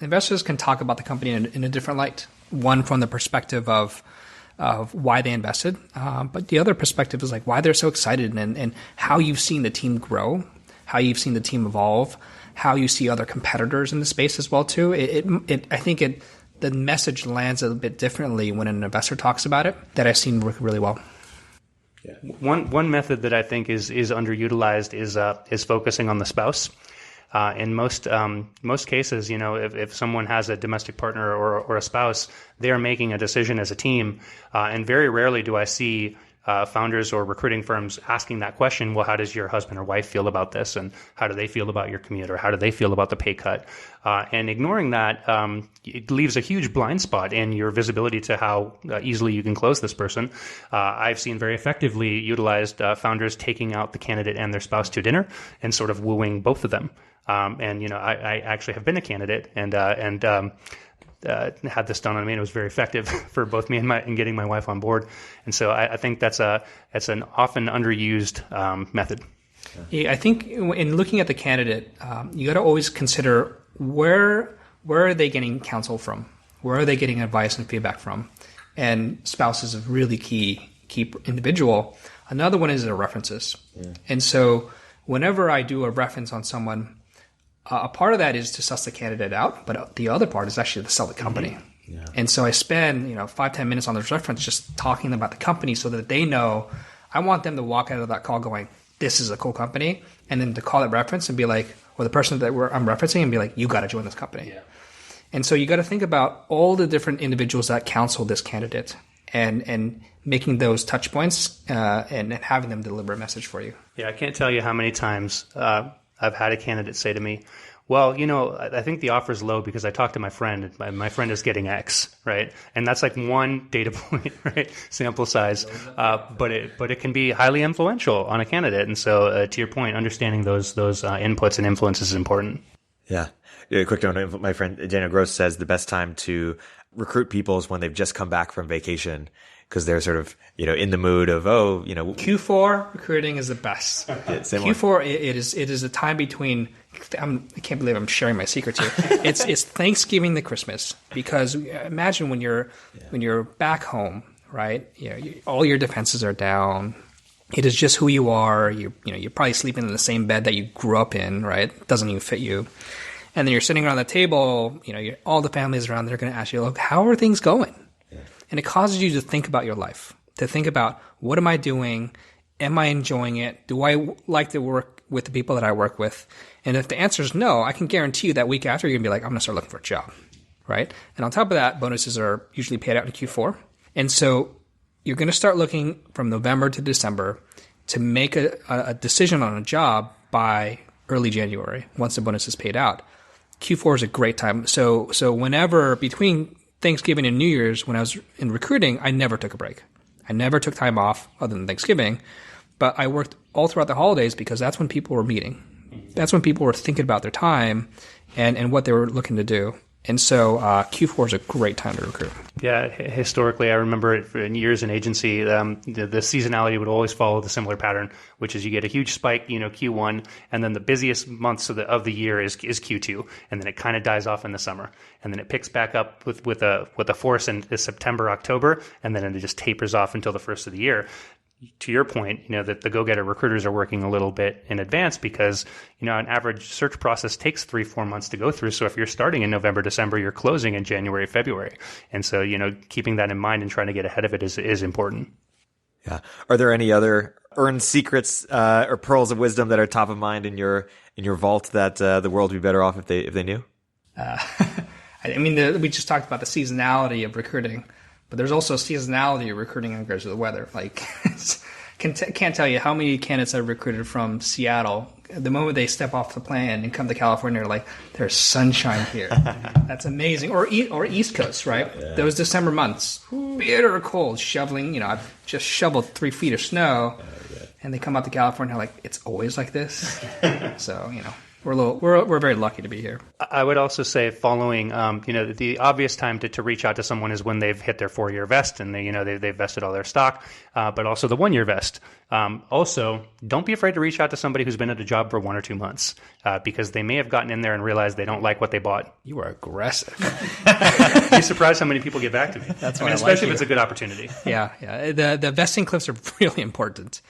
investors can talk about the company in a different light. One, from the perspective of why they invested. But the other perspective is like why they're so excited and how you've seen the team grow, how you've seen the team evolve, how you see other competitors in the space as well too. I think the message lands a bit differently when an investor talks about it, that I've seen work really well. Yeah. One method that I think is underutilized is focusing on the spouse. In most cases, if someone has a domestic partner or a spouse, they are making a decision as a team. And very rarely do I see founders or recruiting firms asking that question, well, how does your husband or wife feel about this? And how do they feel about your commute? Or how do they feel about the pay cut? And ignoring that, it leaves a huge blind spot in your visibility to how easily you can close this person. I've seen very effectively utilized founders taking out the candidate and their spouse to dinner and sort of wooing both of them. I actually have been a candidate and had this done on me, and it was very effective for both me and in getting my wife on board. And so I think that's an often underused method. Yeah, I think in looking at the candidate, you got to always consider where are they getting counsel from, where are they getting advice and feedback from, and spouse is a really key individual. Another one is their references, and so whenever I do a reference on someone, a part of that is to suss the candidate out, but the other part is actually to sell the company. Mm-hmm. Yeah. And so I spend 5-10 minutes on this reference just talking about the company so that they know. I want them to walk out of that call going, this is a cool company, and then to call it reference and be like, or the person that I'm referencing and be like, you got to join this company. Yeah. And so you got to think about all the different individuals that counsel this candidate and making those touch points and having them deliver a message for you. Yeah, I can't tell you how many times I've had a candidate say to me, Well, I think the offer is low because I talked to my friend, and my friend is getting X, right? And that's like one data point, right? Sample size, but it can be highly influential on a candidate. And so, to your point, understanding those inputs and influences is important. Yeah. Quick note, my friend Daniel Gross says the best time to recruit people is when they've just come back from vacation, because they're sort of, in the mood of, Q4 recruiting is the best. Q4, it is a time between, I can't believe I'm sharing my secrets here. It's Thanksgiving to Christmas, because imagine when you're back home, right? All your defenses are down. It is just who you are. You're probably sleeping in the same bed that you grew up in, right? It doesn't even fit you. And then you're sitting around the table, all the families around, they're going to ask you, look, how are things going? And it causes you to think about your life, to think about, what am I doing? Am I enjoying it? Do I like to work with the people that I work with? And if the answer is no, I can guarantee you that week after, you're going to be like, I'm going to start looking for a job, right? And on top of that, bonuses are usually paid out in Q4. And so you're going to start looking from November to December to make a decision on a job by early January, once the bonus is paid out. Q4 is a great time. So whenever between Thanksgiving and New Year's, when I was in recruiting, I never took a break. I never took time off other than Thanksgiving, but I worked all throughout the holidays because that's when people were meeting. That's when people were thinking about their time and what they were looking to do. And so Q4 is a great time to recruit. Yeah, historically, I remember it in years in agency, the seasonality would always follow the similar pattern, which is you get a huge spike, Q1, and then the busiest months of the year is Q2, and then it kind of dies off in the summer, and then it picks back up with a force in September, October, and then it just tapers off until the first of the year. To your point, that the go-getter recruiters are working a little bit in advance because, an average search process takes 3-4 months to go through. So if you're starting in November, December, you're closing in January, February. And so, keeping that in mind and trying to get ahead of it is important. Yeah. Are there any other earned secrets or pearls of wisdom that are top of mind in your vault that the world would be better off if they knew? We just talked about the seasonality of recruiting. But there's also seasonality of recruiting in regards to the weather. Like, can't tell you how many candidates I've recruited from Seattle. The moment they step off the plane and come to California, they're like, there's sunshine here. That's amazing. Or East Coast, right? Yeah. Those December months, bitter cold, shoveling. I've just shoveled 3 feet of snow, and they come up to California like, it's always like this. So, we're very lucky to be here. I would also say following, the obvious time to reach out to someone is when they've hit their 4-year vest and they've vested all their stock, but also the 1-year vest. Also, don't be afraid to reach out to somebody who's been at a job for 1 or 2 months, because they may have gotten in there and realized they don't like what they bought. You are aggressive. You'd be surprised how many people get back to me. That's especially if it's a good opportunity. Yeah. The vesting cliffs are really important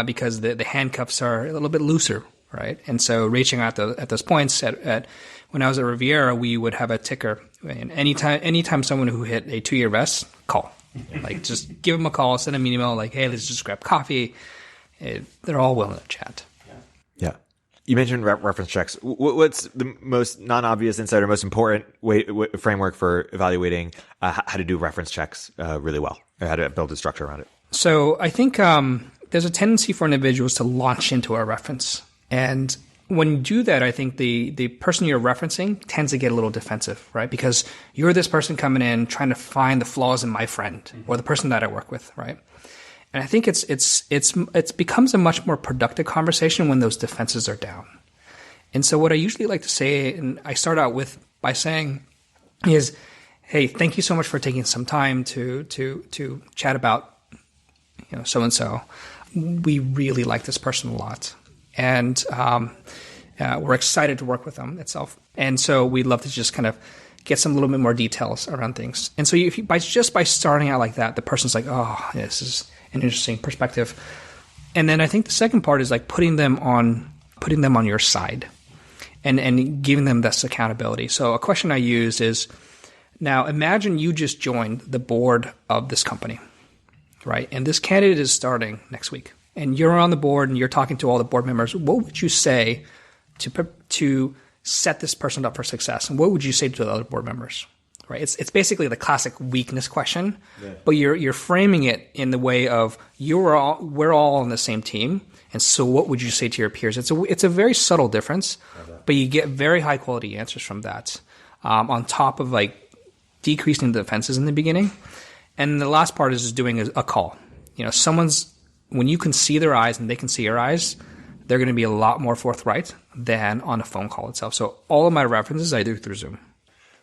because the handcuffs are a little bit looser. Right. And so reaching out at those points when I was at Riviera, we would have a ticker. And anytime someone who hit a 2-year vest, call. Like, just give them a call, send them an email like, hey, let's just grab coffee. They're all willing to chat. Yeah. You mentioned reference checks. What's the most non-obvious insight or most important framework for evaluating how to do reference checks really well, or how to build a structure around it? So I think there's a tendency for individuals to launch into a reference. And when you do that, I think the person you're referencing tends to get a little defensive, right? Because you're this person coming in trying to find the flaws in my friend or the person that I work with, right? And I think it becomes a much more productive conversation when those defenses are down. And so what I usually like to say, and I start out by saying, is, hey, thank you so much for taking some time to chat about so and so. We really like this person a lot. And we're excited to work with them itself. And so we'd love to just kind of get some little bit more details around things. And so by starting out like that, the person's like, oh, this is an interesting perspective. And then I think the second part is like putting them on your side and giving them this accountability. So a question I use is, now imagine you just joined the board of this company, right? And this candidate is starting next week. And you're on the board and you're talking to all the board members. What would you say to set this person up for success? And what would you say to the other board members, right? It's basically the classic weakness question, but you're framing it in the way of we're all on the same team, and so what would you say to your peers? It's a very subtle difference, but you get very high quality answers from that, on top of like decreasing the defenses in the beginning. And the last part is just doing a call. When you can see their eyes and they can see your eyes, they're going to be a lot more forthright than on a phone call itself. So all of my references I do through Zoom.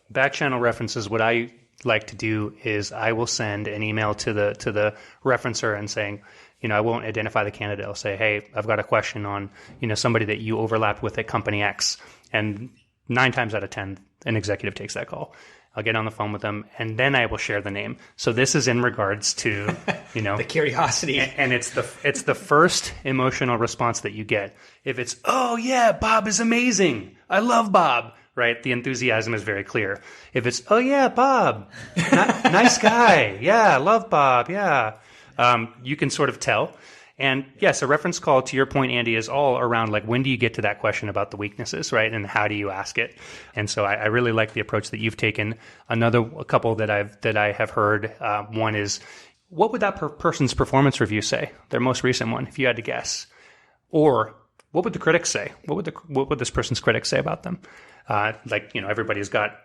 Back channel references, what I like to do is I will send an email to the referencer and saying, I won't identify the candidate. I'll say, hey, I've got a question on, somebody that you overlapped with at company X. And 9 times out of 10, an executive takes that call. I'll get on the phone with them, and then I will share the name. So this is in regards to, the curiosity, and it's the first emotional response that you get. If it's, oh yeah, Bob is amazing, I love Bob, right? The enthusiasm is very clear. If it's, oh yeah, Bob, nice guy, yeah, I love Bob, yeah, you can sort of tell. And yes, a reference call, to your point, Andy, is all around like, when do you get to that question about the weaknesses, right? And how do you ask it? And so I really like the approach that you've taken. A couple that I have heard, one is, what would that person's performance review say? Their most recent one, if you had to guess. Or what would the critics say? What would this person's critics say about them? Everybody's got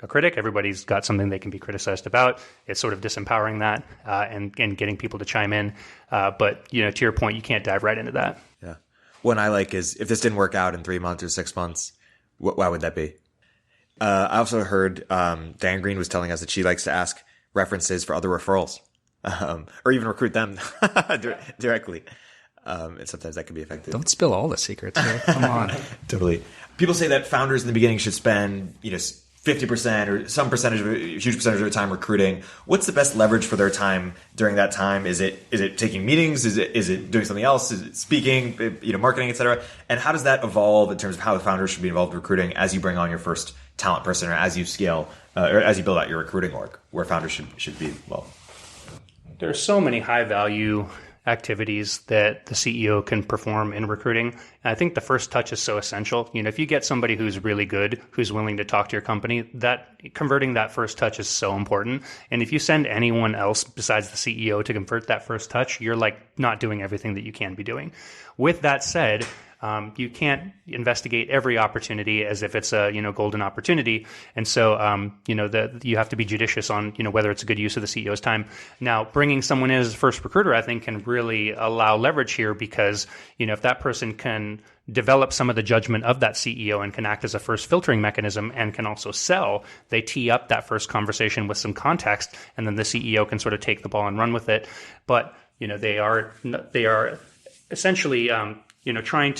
a critic. Everybody's got something they can be criticized about. It's sort of disempowering that and getting people to chime in. But to your point, you can't dive right into that. Yeah. One I like is, if this didn't work out in 3 months or 6 months, why would that be? I also heard Dan Green was telling us that she likes to ask references for other referrals, or even recruit them directly. And sometimes that can be effective. Don't spill all the secrets here. Come on. Totally. People say that founders in the beginning should spend, 50% or some percentage of a huge percentage of their time recruiting. What's the best leverage for their time during that time? Is it taking meetings? Is it doing something else? Is it speaking, marketing, et cetera? And how does that evolve in terms of how the founders should be involved in recruiting as you bring on your first talent person, or as you scale, or as you build out your recruiting org, where founders should be involved? There are so many high value activities that the CEO can perform in recruiting. And I think the first touch is so essential. If you get somebody who's really good, who's willing to talk to your company, that converting that first touch is so important. And if you send anyone else besides the CEO to convert that first touch, you're like not doing everything that you can be doing. With that said, you can't investigate every opportunity as if it's a golden opportunity, and so you have to be judicious on whether it's a good use of the CEO's time. Now, bringing someone in as a first recruiter, I think, can really allow leverage here, because if that person can develop some of the judgment of that CEO and can act as a first filtering mechanism and can also sell, they tee up that first conversation with some context, and then the CEO can sort of take the ball and run with it. But they are essentially trying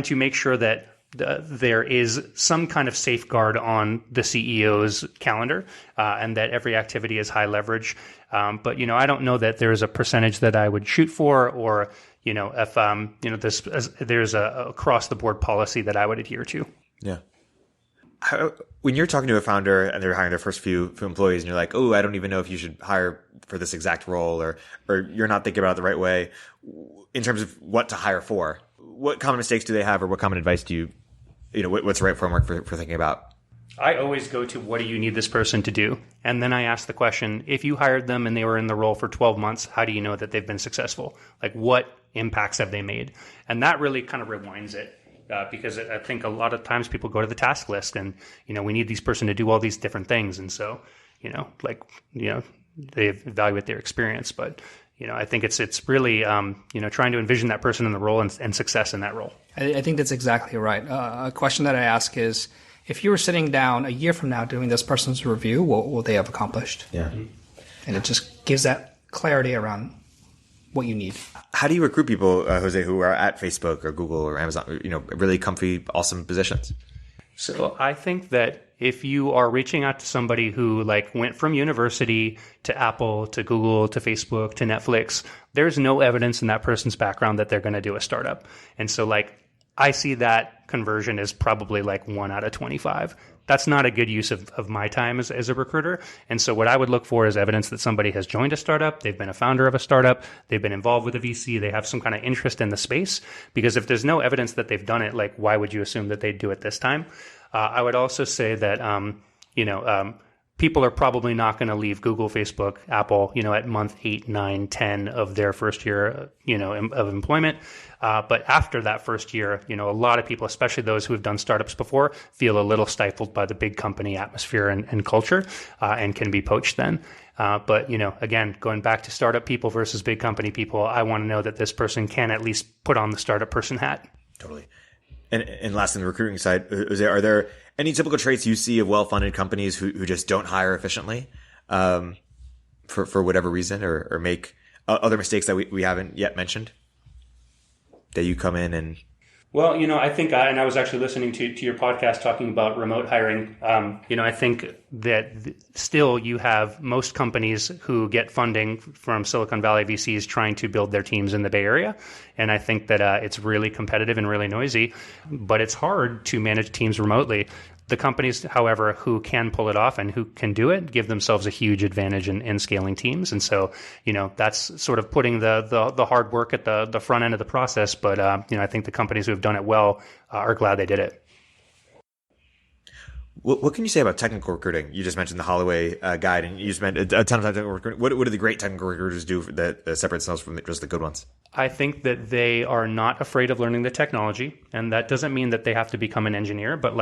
to make sure that there is some kind of safeguard on the CEO's calendar, and that every activity is high leverage. But I don't know that there's a percentage that I would shoot for, or if there's a across the board policy that I would adhere to. Yeah. When you're talking to a founder and they're hiring their first few employees, and you're like, oh, I don't even know if you should hire for this exact role, or you're not thinking about it the right way in terms of what to hire for, what common mistakes do they have, or what common advice do what's the right framework for thinking about? I always go to, what do you need this person to do? And then I ask the question, if you hired them and they were in the role for 12 months, how do you know that they've been successful? Like, what impacts have they made? And that really kind of rewinds it. Because I think a lot of times people go to the task list and, we need this person to do all these different things. And so, they evaluate their experience. But, I think it's really, trying to envision that person in the role and success in that role. I think that's exactly right. A question that I ask is, if you were sitting down a year from now doing this person's review, what will they have accomplished? Yeah. And it just gives that clarity around what you need. How do you recruit people, Jose, who are at Facebook or Google or Amazon, really comfy, awesome positions? So I think that if you are reaching out to somebody who went from university to Apple to Google to Facebook to Netflix, there's no evidence in that person's background that they're going to do a startup. And so I see that conversion as probably 1 out of 25. That's not a good use of my time as a recruiter. And so what I would look for is evidence that somebody has joined a startup, they've been a founder of a startup, they've been involved with a VC, they have some kind of interest in the space. Because if there's no evidence that they've done it, why would you assume that they'd do it this time? I would also say that, people are probably not going to leave Google, Facebook, Apple, at month 8, 9, 10 of their first year, of employment. But after that first year, a lot of people, especially those who have done startups before, feel a little stifled by the big company atmosphere and culture, and can be poached then. But, again, going back to startup people versus big company people, I want to know that this person can at least put on the startup person hat. Totally. And last on the recruiting side, are there any typical traits you see of well-funded companies who just don't hire efficiently, for whatever reason, or make other mistakes that we haven't yet mentioned that you come in and? Well, I think, and I was actually listening to your podcast talking about remote hiring. I think that still you have most companies who get funding from Silicon Valley VCs trying to build their teams in the Bay Area. And I think that it's really competitive and really noisy, but it's hard to manage teams remotely. The companies, however, who can pull it off and who can do it give themselves a huge advantage in scaling teams. And so, that's sort of putting the hard work at the front end of the process. But, I think the companies who have done it well are glad they did it. What can you say about technical recruiting? You just mentioned the Holloway guide, and you spent a ton of time technical recruiting. What do the great technical recruiters do that separate themselves from just the good ones? I think that they are not afraid of learning the technology, and that doesn't mean that they have to become an engineer, but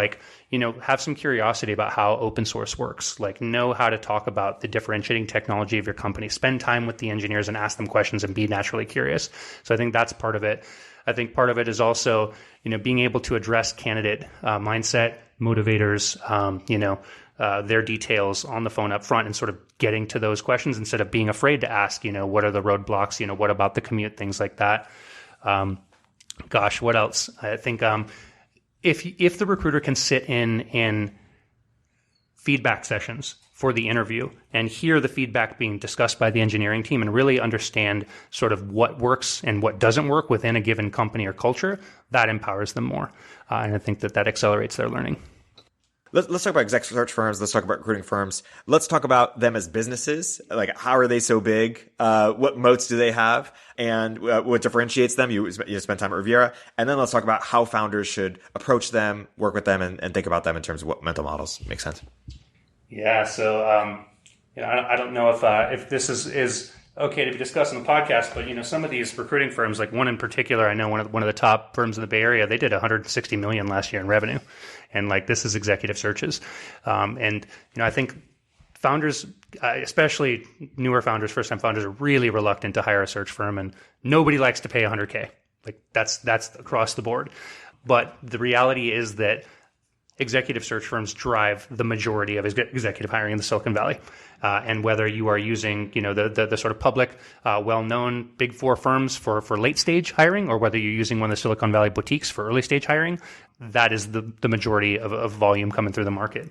have some curiosity about how open source works. Know how to talk about the differentiating technology of your company. Spend time with the engineers and ask them questions and be naturally curious. So I think that's part of it. I think part of it is also, being able to address candidate mindset, motivators, their details on the phone up front and sort of getting to those questions instead of being afraid to ask, what are the roadblocks, what about the commute, things like that. What else? I think if the recruiter can sit in feedback sessions for the interview and hear the feedback being discussed by the engineering team and really understand sort of what works and what doesn't work within a given company or culture, that empowers them more. And I think that accelerates their learning. Let's talk about exec search firms. Let's talk about recruiting firms. Let's talk about them as businesses. How are they so big? What moats do they have? And what differentiates them? You spent time at Riviera. And then let's talk about how founders should approach them, work with them, and think about them in terms of what mental models make sense. Yeah. So, I don't know if this is okay to be discussed on the podcast, but some of these recruiting firms, like one in particular, I know one of the top firms in the Bay Area, they did $160 million last year in revenue, and this is executive searches, and I think founders, especially newer founders, first-time founders, are really reluctant to hire a search firm, and nobody likes to pay $100K. That's across the board, but the reality is that executive search firms drive the majority of executive hiring in the Silicon Valley. And whether you are using, the sort of public, well-known big four firms for late stage hiring, or whether you're using one of the Silicon Valley boutiques for early stage hiring, that is the majority of volume coming through the market.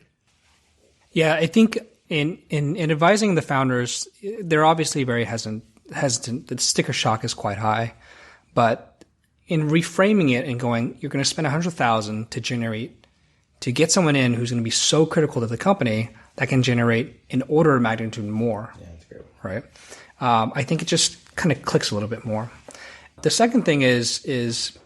Yeah, I think in advising the founders, they're obviously very hesitant. The sticker shock is quite high, but in reframing it and going, you're going to spend $100,000 to get someone in who's going to be so critical to the company that can generate an order of magnitude more. Yeah, that's great. Right? I think it just kind of clicks a little bit more. The second thing is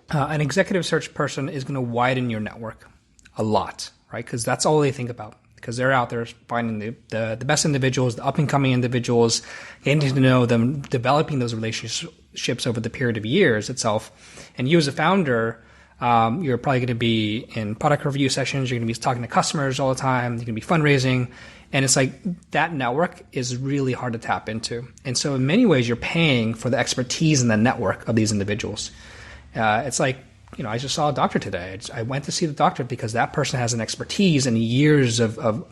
an executive search person is going to widen your network a lot, right? Because that's all they think about. Because they're out there finding the best individuals, the up-and-coming individuals, getting to know them, developing those relationships over the period of years itself. And you as a founder, you're probably going to be in product review sessions. You're going to be talking to customers all the time. You're going to be fundraising. And it's that network is really hard to tap into. And so in many ways, you're paying for the expertise in the network of these individuals. It's I just saw a doctor today. I went to see the doctor because that person has an expertise and years of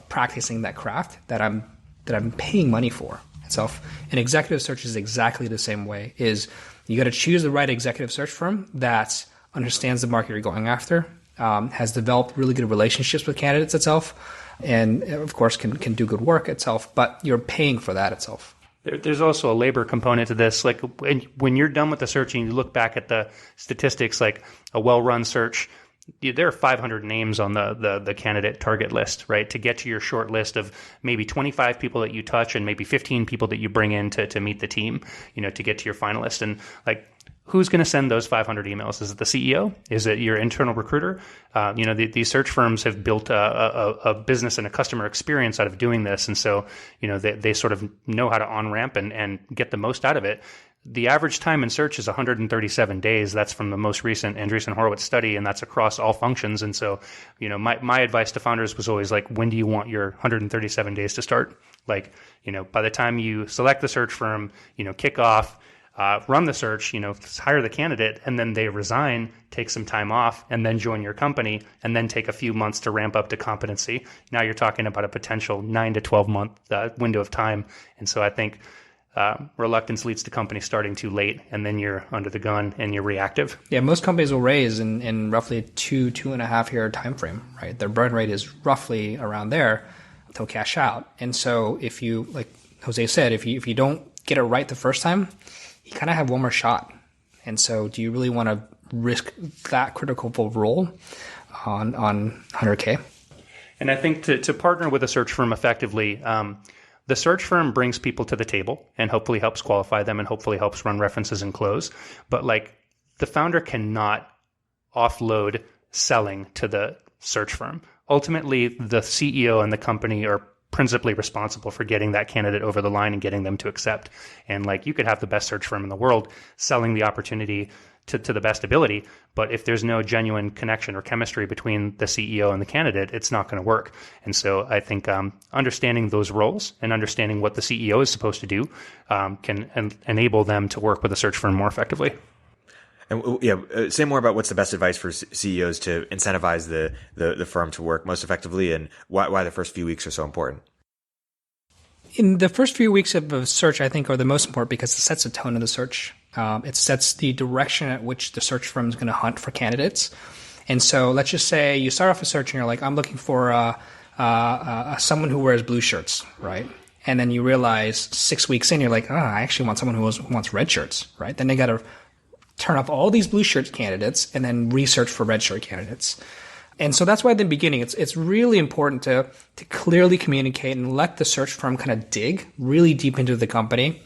practicing that craft that I'm paying money for itself. And executive search is exactly the same way. Is you got to choose the right executive search firm that understands the market you're going after, has developed really good relationships with candidates itself, and of course can do good work itself. But you're paying for that itself. There's also a labor component to this. When you're done with the search and you look back at the statistics, a well-run search, there are 500 names on the candidate target list, right? To get to your short list of maybe 25 people that you touch and maybe 15 people that you bring in to meet the team, to get to your finalist. And like, who's going to send those 500 emails? Is it the CEO? Is it your internal recruiter? These search firms have built a business and a customer experience out of doing this. And so, they sort of know how to on-ramp and get the most out of it. The average time in search is 137 days. That's from the most recent Andreessen Horowitz study, and that's across all functions. And so, my advice to founders was always like, when do you want your 137 days to start? Like, by the time you select the search firm, kick off, run the search, hire the candidate, and then they resign, take some time off, and then join your company, and then take a few months to ramp up to competency. Now you're talking about a potential 9 to 12 month window of time. And so I think reluctance leads to companies starting too late, and then you're under the gun and you're reactive. Yeah, most companies will raise in roughly a 2.5 year time frame, right? Their burn rate is roughly around there until cash out. And so if you, like Jose said, if you don't get it right the first time, you kind of have one more shot. And so do you really want to risk that critical role on 100K? And I think to partner with a search firm effectively, the search firm brings people to the table and hopefully helps qualify them and hopefully helps run references and close. But like, the founder cannot offload selling to the search firm. Ultimately, the CEO and the company are principally responsible for getting that candidate over the line and getting them to accept. And like, you could have the best search firm in the world selling the opportunity to the best ability, but if there's no genuine connection or chemistry between the CEO and the candidate, it's not going to work. And so I think understanding those roles and understanding what the CEO is supposed to do can enable them to work with a search firm more effectively. And say more about what's the best advice for CEOs to incentivize the firm to work most effectively, and why the first few weeks are so important. In the first few weeks of a search, I think, are the most important because it sets the tone of the search. It sets the direction at which the search firm is going to hunt for candidates. And so let's just say you start off a search and you're like, I'm looking for someone who wears blue shirts, right? And then you realize 6 weeks in, you're like, I actually want someone who wants red shirts, right? Then they got to turn off all these blue shirt candidates and then research for red shirt candidates. And so that's why at the beginning, it's really important to clearly communicate and let the search firm kind of dig really deep into the company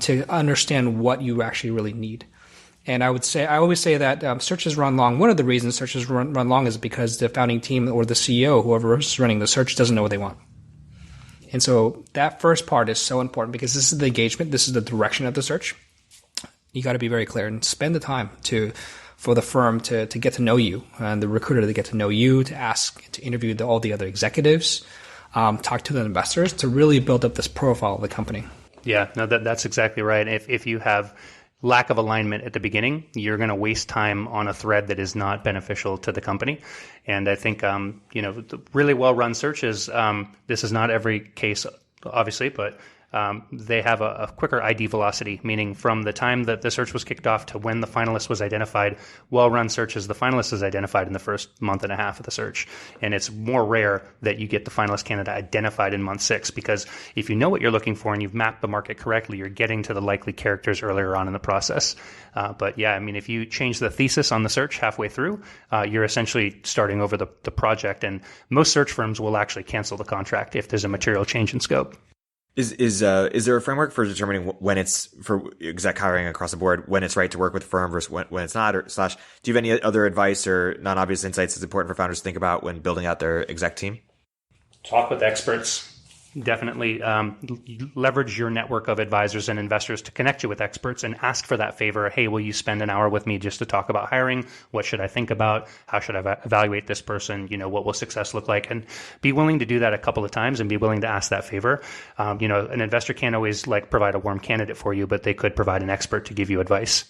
to understand what you actually really need. And I always say that searches run long. One of the reasons searches run long is because the founding team or the CEO, whoever is running the search, doesn't know what they want. And so that first part is so important because this is the engagement, this is the direction of the search. You got to be very clear and spend the time for the firm to get to know you and the recruiter to get to know you, to interview all the other executives, talk to the investors to really build up this profile of the company. Yeah, no, that's exactly right. If you have lack of alignment at the beginning, you're going to waste time on a thread that is not beneficial to the company. And I think, the really well-run searches, this is not every case, obviously, but they have a quicker ID velocity, meaning from the time that the search was kicked off to when the finalist was identified. Well-run searches, the finalist is identified in the first month and a half of the search. And it's more rare that you get the finalist candidate identified in month 6, because if you know what you're looking for and you've mapped the market correctly, you're getting to the likely characters earlier on in the process. But yeah, I mean, if you change the thesis on the search halfway through, you're essentially starting over the project. And most search firms will actually cancel the contract if there's a material change in scope. Is there a framework for determining when it's for exec hiring across the board, when it's right to work with a firm versus when it's not, or / do you have any other advice or non-obvious insights that's important for founders to think about when building out their exec team? Talk with experts. Definitely leverage your network of advisors and investors to connect you with experts and ask for that favor. Hey, will you spend an hour with me just to talk about hiring? What should I think about? How should I evaluate this person? What will success look like? And be willing to do that a couple of times and be willing to ask that favor. An investor can't always provide a warm candidate for you, but they could provide an expert to give you advice.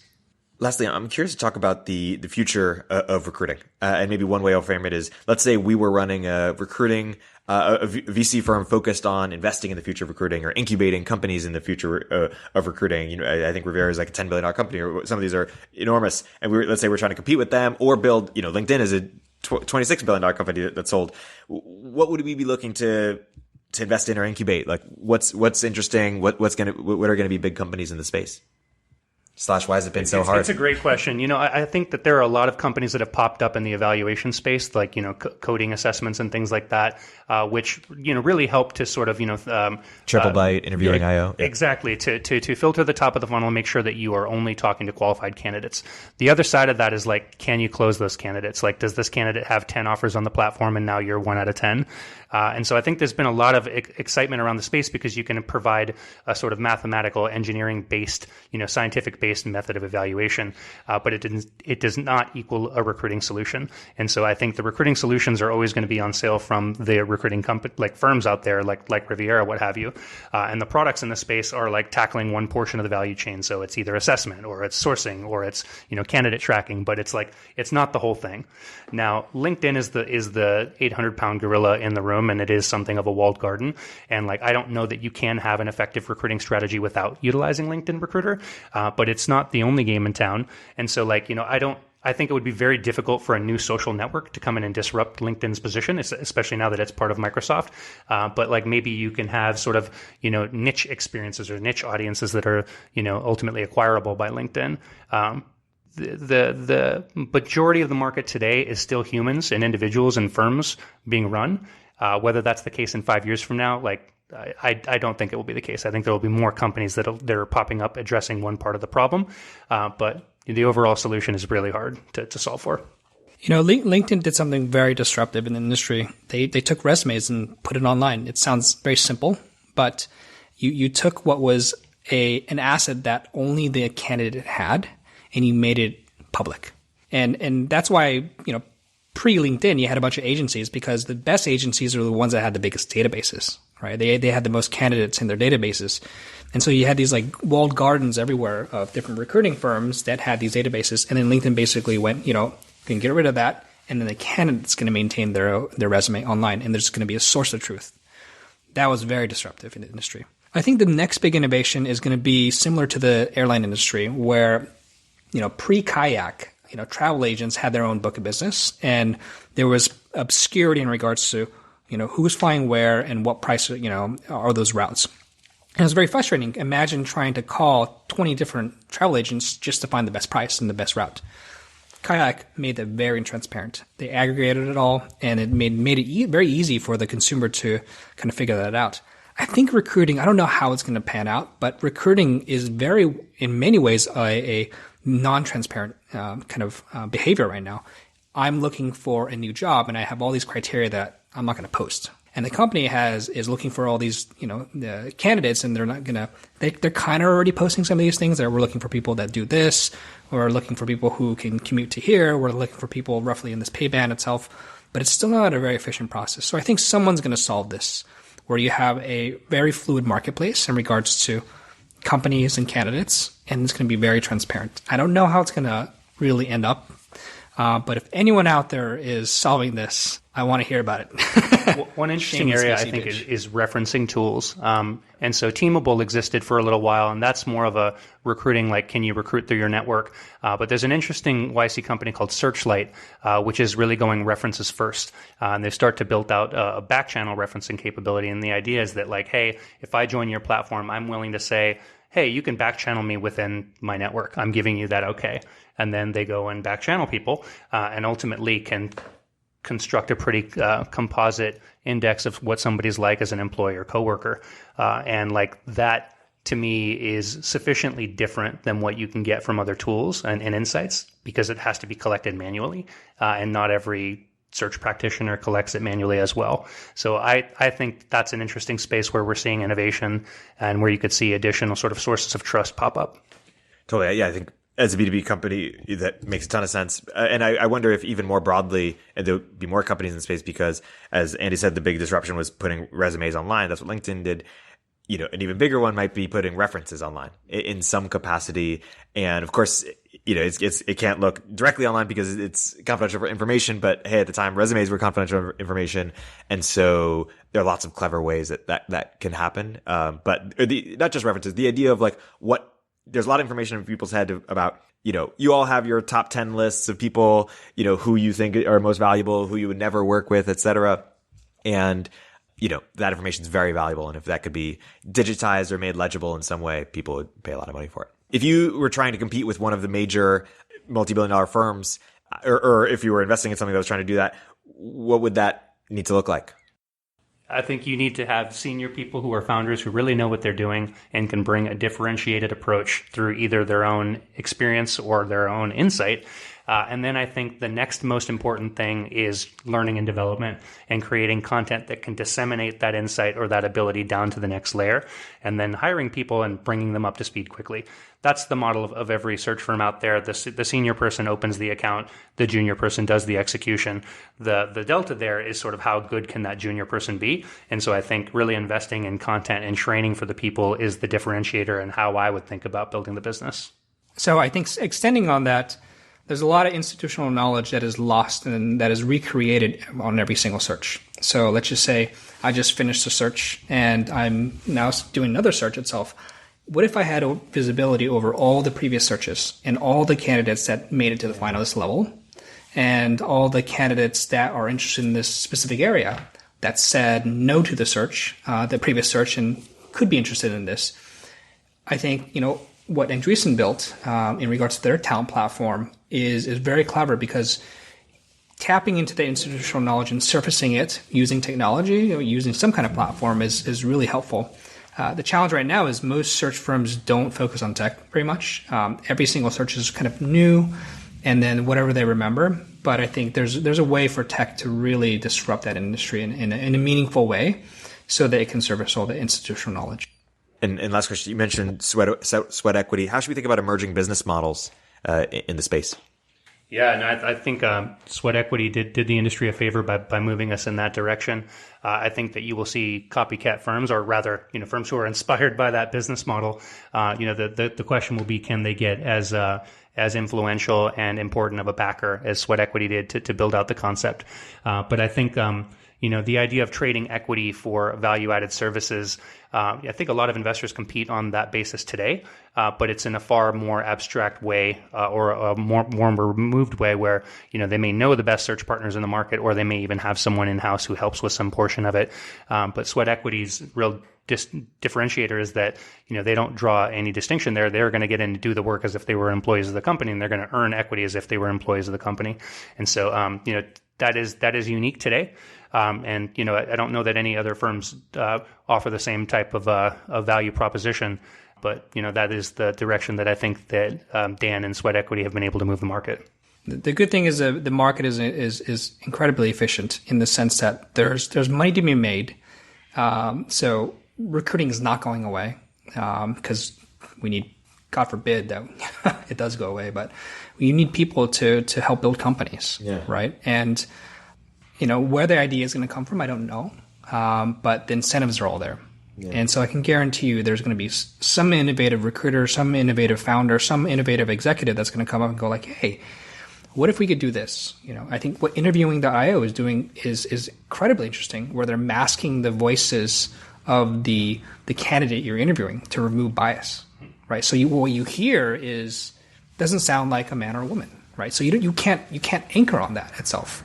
Lastly, I'm curious to talk about the future of recruiting. And maybe one way I'll frame it is, let's say we were running a VC firm focused on investing in the future of recruiting or incubating companies in the future of recruiting. I think Rivera is like a $10 billion company, or some of these are enormous. And let's say we're trying to compete with them or build, LinkedIn is a $26 billion company that's sold. What would we be looking to invest in or incubate? Like what's interesting? What are going to be big companies in the space? / why has it been so hard? It's a great question. I think that there are a lot of companies that have popped up in the evaluation space, like, coding assessments and things like that, which, really help to sort of, TripleByte, Interviewing IO. Yeah. Exactly. To filter the top of the funnel and make sure that you are only talking to qualified candidates. The other side of that is like, can you close those candidates? Like, does this candidate have 10 offers on the platform and now you're 1 out of 10? And so I think there's been a lot of excitement around the space because you can provide a sort of mathematical, engineering-based, scientific-based method of evaluation, but it does not equal a recruiting solution. And so I think the recruiting solutions are always going to be on sale from the recruiting like firms out there, like Riviera, what have you. And the products in the space are like tackling one portion of the value chain. So it's either assessment or it's sourcing or it's candidate tracking, but it's not the whole thing. Now, LinkedIn is the 800-pound gorilla in the room, and it is something of a walled garden. And I don't know that you can have an effective recruiting strategy without utilizing LinkedIn Recruiter, but it's not the only game in town. And so I think it would be very difficult for a new social network to come in and disrupt LinkedIn's position, especially now that it's part of Microsoft. But maybe you can have sort of, niche experiences or niche audiences that are, ultimately acquirable by LinkedIn. The majority of the market today is still humans and individuals and firms being run. Whether that's the case in 5 years from now, I don't think it will be the case. I think there will be more companies that are popping up addressing one part of the problem, but the overall solution is really hard to solve for. LinkedIn did something very disruptive in the industry. They took resumes and put it online. It sounds very simple, but you took what was an asset that only the candidate had, and you made it public. And that's why, pre-LinkedIn, you had a bunch of agencies because the best agencies are the ones that had the biggest databases, right? They had the most candidates in their databases. And so you had these walled gardens everywhere of different recruiting firms that had these databases. And then LinkedIn basically went, you can get rid of that. And then the candidate's going to maintain their resume online. And there's going to be a source of truth. That was very disruptive in the industry. I think the next big innovation is going to be similar to the airline industry where, pre-kayak, travel agents had their own book of business, and there was obscurity in regards to, who's flying where and what price, are those routes. And it was very frustrating. Imagine trying to call 20 different travel agents just to find the best price and the best route. Kayak made that very transparent. They aggregated it all, and it made it very easy for the consumer to kind of figure that out. I think recruiting, I don't know how it's going to pan out, but recruiting is in many ways, a non-transparent kind of behavior right now. I'm looking for a new job, and I have all these criteria that I'm not going to post. And the company is looking for all these, the candidates, and they're not going to. They're kind of already posting some of these things. We're looking for people that do this. We're looking for people who can commute to here. We're looking for people roughly in this pay band itself. But it's still not a very efficient process. So I think someone's going to solve this, where you have a very fluid marketplace in regards to companies and candidates, and it's going to be very transparent. I don't know how it's going to really end up, but if anyone out there is solving this, I want to hear about it. One interesting area I think is referencing tools. And so Teamable existed for a little while, and that's more of a recruiting, can you recruit through your network? But there's an interesting YC company called Searchlight, which is really going references first. And they start to build out a back channel referencing capability. And the idea is that hey, if I join your platform, I'm willing to say, hey, you can back channel me within my network. I'm giving you that okay. And then they go and back channel people and ultimately can construct a pretty composite index of what somebody's like as an employee or coworker. And that to me is sufficiently different than what you can get from other tools and insights because it has to be collected manually and not every search practitioner collects it manually as well. So I think that's an interesting space where we're seeing innovation and where you could see additional sort of sources of trust pop up. Totally. Yeah, I think as a B2B company, that makes a ton of sense. And I wonder if even more broadly, and there'll be more companies in the space because, as Andy said, the big disruption was putting resumes online. That's what LinkedIn did. An even bigger one might be putting references online in some capacity. And of course, it can't look directly online because it's confidential information. But hey, at the time, resumes were confidential information. And so there are lots of clever ways that can happen. But not just references, the idea of there's a lot of information in people's head about, you all have your top 10 lists of people, who you think are most valuable, who you would never work with, et cetera. And, that information is very valuable. And if that could be digitized or made legible in some way, people would pay a lot of money for it. If you were trying to compete with one of the major multi-billion-dollar firms, or if you were investing in something that was trying to do that, what would that need to look like? I think you need to have senior people who are founders who really know what they're doing and can bring a differentiated approach through either their own experience or their own insight. And then I think the next most important thing is learning and development and creating content that can disseminate that insight or that ability down to the next layer, and then hiring people and bringing them up to speed quickly. That's the model of every search firm out there. The senior person opens the account, the junior person does the execution. The delta there is sort of how good can that junior person be. And so I think really investing in content and training for the people is the differentiator and how I would think about building the business. So I think extending on that, there's a lot of institutional knowledge that is lost and that is recreated on every single search. So let's just say I just finished a search and I'm now doing another search itself. What if I had a visibility over all the previous searches and all the candidates that made it to the finalist level and all the candidates that are interested in this specific area that said no to the search, the previous search, and could be interested in this? I think, what Andreessen built in regards to their talent platform is very clever, because tapping into the institutional knowledge and surfacing it using technology, using some kind of platform is really helpful. The challenge right now is most search firms don't focus on tech very much. Every single search is kind of new, and then whatever they remember. But I think there's a way for tech to really disrupt that industry in a meaningful way, so that it can service all the institutional knowledge. And last question, you mentioned sweat equity. How should we think about emerging business models in the space? Yeah, and I think sweat equity did the industry a favor by moving us in that direction. I think that you will see copycat firms, or rather, firms who are inspired by that business model. The question will be, can they get as influential and important of a backer as sweat equity did to build out the concept? But I think the idea of trading equity for value-added services, I think a lot of investors compete on that basis today, but it's in a far more abstract way or a more removed way, where they may know the best search partners in the market, or they may even have someone in-house who helps with some portion of it. But sweat equity's real differentiator is that they don't draw any distinction there. They're going to get in and do the work as if they were employees of the company, and they're going to earn equity as if they were employees of the company. And so that is unique today. And I don't know that any other firms offer the same type of value proposition, but that is the direction that I think that Dan and Sweat Equity have been able to move the market. The good thing is that the market is incredibly efficient, in the sense that there's money to be made. So recruiting is not going away, because we need, God forbid that it does go away, but you need people to help build companies, right? And where the idea is going to come from, I don't know. But the incentives are all there. Yeah. And so I can guarantee you there's going to be some innovative recruiter, some innovative founder, some innovative executive that's going to come up and go like, hey, what if we could do this? I think what interviewing.io is doing is incredibly interesting, where they're masking the voices of the candidate you're interviewing to remove bias, right? So what you hear doesn't sound like a man or a woman, right? So you can't anchor on that itself.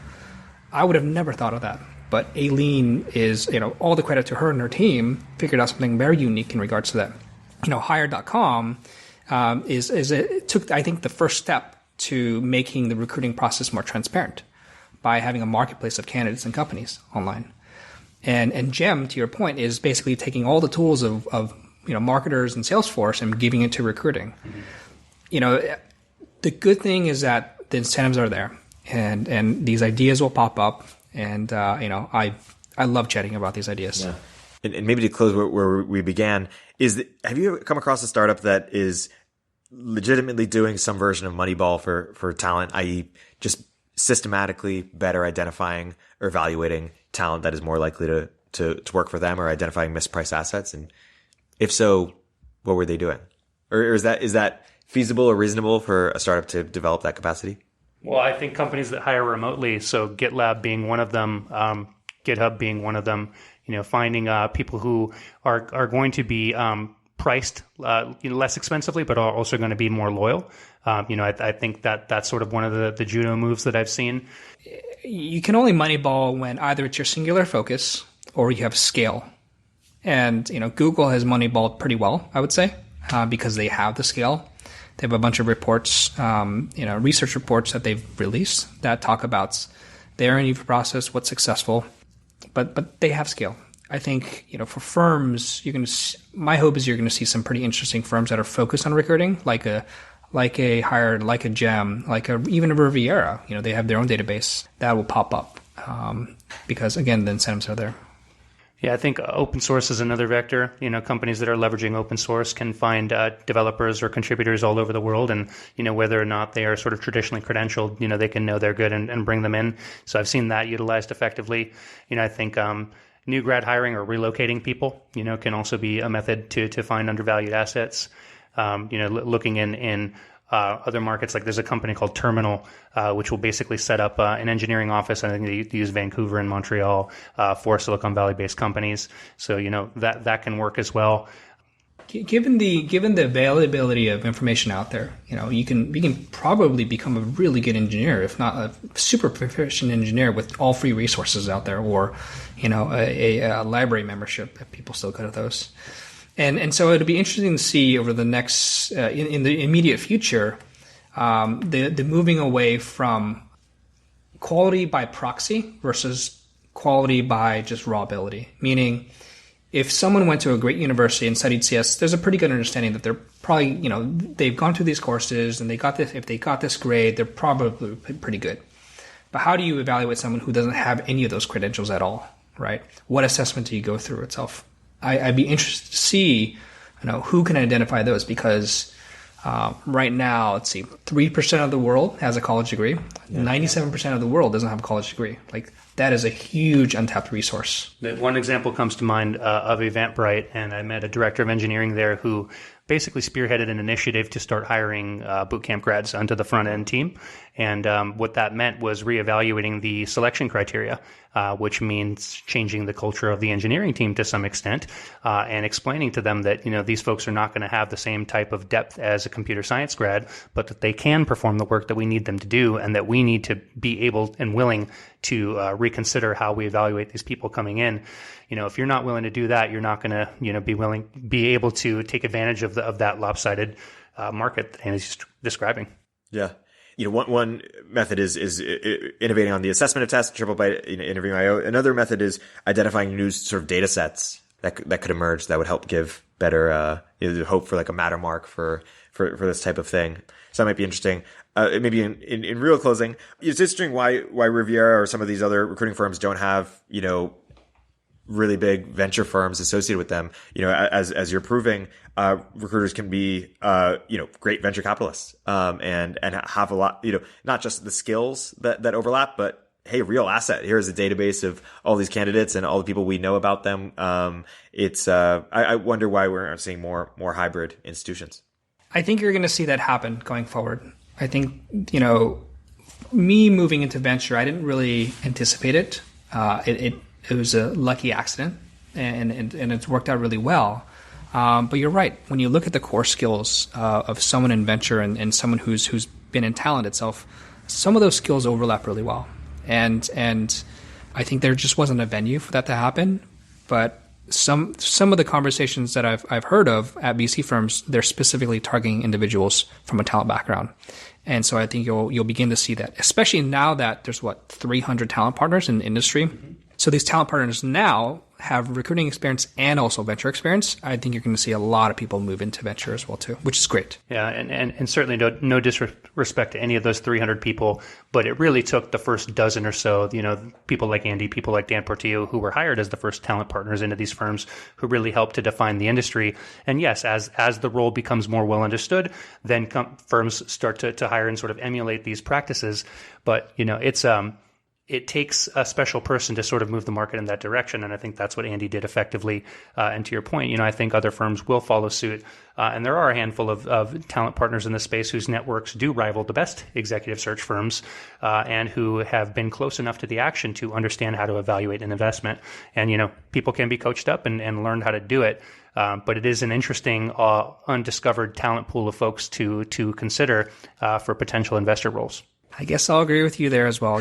I would have never thought of that. But Aileen is, all the credit to her and her team, figured out something very unique in regards to that. Hire.com took, I think, the first step to making the recruiting process more transparent by having a marketplace of candidates and companies online. And Gem, to your point, is basically taking all the tools of marketers and Salesforce and giving it to recruiting. Mm-hmm. The good thing is that the incentives are there. And these ideas will pop up, and I love chatting about these ideas. Yeah. And maybe to close where we began, have you ever come across a startup that is legitimately doing some version of Moneyball for talent, i.e., just systematically better identifying or evaluating talent that is more likely to work for them, or identifying mispriced assets? And if so, what were they doing? Or is that feasible or reasonable for a startup to develop that capacity? Well, I think companies that hire remotely, so GitLab being one of them, GitHub being one of them, finding people who are going to be priced less expensively, but are also going to be more loyal. I think that's sort of one of the judo moves that I've seen. You can only Moneyball when either it's your singular focus or you have scale. And Google has Moneyballed pretty well, I would say, because they have the scale. They have a bunch of reports, research reports that they've released that talk about their interview process, what's successful, but they have scale. I think, for firms, my hope is you're going to see some pretty interesting firms that are focused on recruiting, like a Hired, like a Gem, even a Riviera. They have their own database that will pop up because, again, the incentives are there. Yeah, I think open source is another vector. Companies that are leveraging open source can find developers or contributors all over the world, and whether or not they are sort of traditionally credentialed, they can know they're good and bring them in. So I've seen that utilized effectively. I think new grad hiring or relocating people, can also be a method to find undervalued assets. Looking in other markets, like there's a company called Terminal, which will basically set up an engineering office. I think they use Vancouver and Montreal for Silicon Valley-based companies. So that can work as well. Given the availability of information out there, you can probably become a really good engineer, if not a super proficient engineer, with all free resources out there, or a library membership if people still go to those. And so it'll be interesting to see over the next in the immediate future the moving away from quality by proxy versus quality by just raw ability. Meaning, if someone went to a great university and studied CS, there's a pretty good understanding that they're probably, they've gone through these courses and they got this. If they got this grade, they're probably pretty good. But how do you evaluate someone who doesn't have any of those credentials at all, right? What assessment do you go through itself? I'd be interested to see, who can identify those, because right now, let's see, 3% of the world has a college degree. 97% of the world doesn't have a college degree. That is a huge untapped resource. One example comes to mind of Eventbrite, and I met a director of engineering there who basically spearheaded an initiative to start hiring bootcamp grads onto the front end team. And what that meant was reevaluating the selection criteria, which means changing the culture of the engineering team to some extent, and explaining to them that, these folks are not going to have the same type of depth as a computer science grad, but that they can perform the work that we need them to do, and that we need to be able and willing to reconsider how we evaluate these people coming in. If you're not willing to do that, you're not going to, be able to take advantage of that lopsided market that Andy's describing. Yeah. One method is innovating on the assessment of tests, TripleByte, interviewing IO. Another method is identifying new sort of data sets that could emerge that would help give better hope for a matter mark for this type of thing. So that might be interesting. Maybe in real closing, it's interesting why Riviera or some of these other recruiting firms don't have really big venture firms associated with them. As you're proving, recruiters can be great venture capitalists and have a lot, not just the skills that overlap, but hey, real asset. Here's a database of all these candidates and all the people we know about them. I wonder why we're seeing more hybrid institutions. I think you're going to see that happen going forward. I think, me moving into venture, I didn't really anticipate it. It was a lucky accident, and it's worked out really well. But you're right. When you look at the core skills of someone in venture and someone who's been in talent itself, some of those skills overlap really well. And I think there just wasn't a venue for that to happen. But some of the conversations that I've heard of at VC firms, they're specifically targeting individuals from a talent background. And so I think you'll begin to see that, especially now that there's 300 talent partners in the industry. Mm-hmm. So these talent partners now have recruiting experience and also venture experience. I think you're going to see a lot of people move into venture as well too, which is great. Yeah, and certainly no disrespect to any of those 300 people, but it really took the first dozen or so, people like Andy, people like Dan Portillo, who were hired as the first talent partners into these firms, who really helped to define the industry. And yes, as the role becomes more well understood, then firms start to hire and sort of emulate these practices. But it takes a special person to sort of move the market in that direction. And I think that's what Andy did effectively. And to your point, I think other firms will follow suit. And there are a handful of talent partners in this space whose networks do rival the best executive search firms, and who have been close enough to the action to understand how to evaluate an investment. And, people can be coached up and learn how to do it. But it is an interesting, undiscovered talent pool of folks to consider for potential investor roles. I guess I'll agree with you there as well.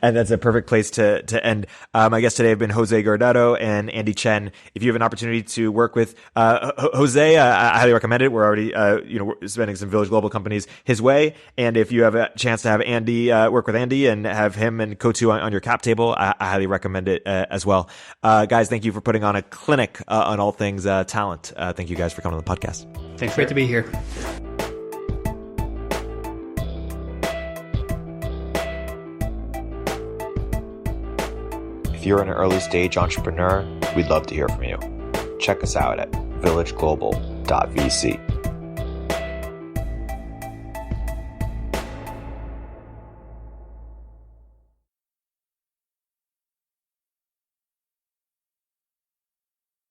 And that's a perfect place to end. My guests today have been Jose Guardado and Andy Chen. If you have an opportunity to work with Jose, I highly recommend it. We're already spending some Village Global companies his way. And if you have a chance to have Andy work with Andy and have him and Kotu on your cap table, I highly recommend it as well. Guys, thank you for putting on a clinic on all things talent. Thank you guys for coming on the podcast. Thanks. Great to be here. If you're an early stage entrepreneur, we'd love to hear from you. Check us out at villageglobal.vc.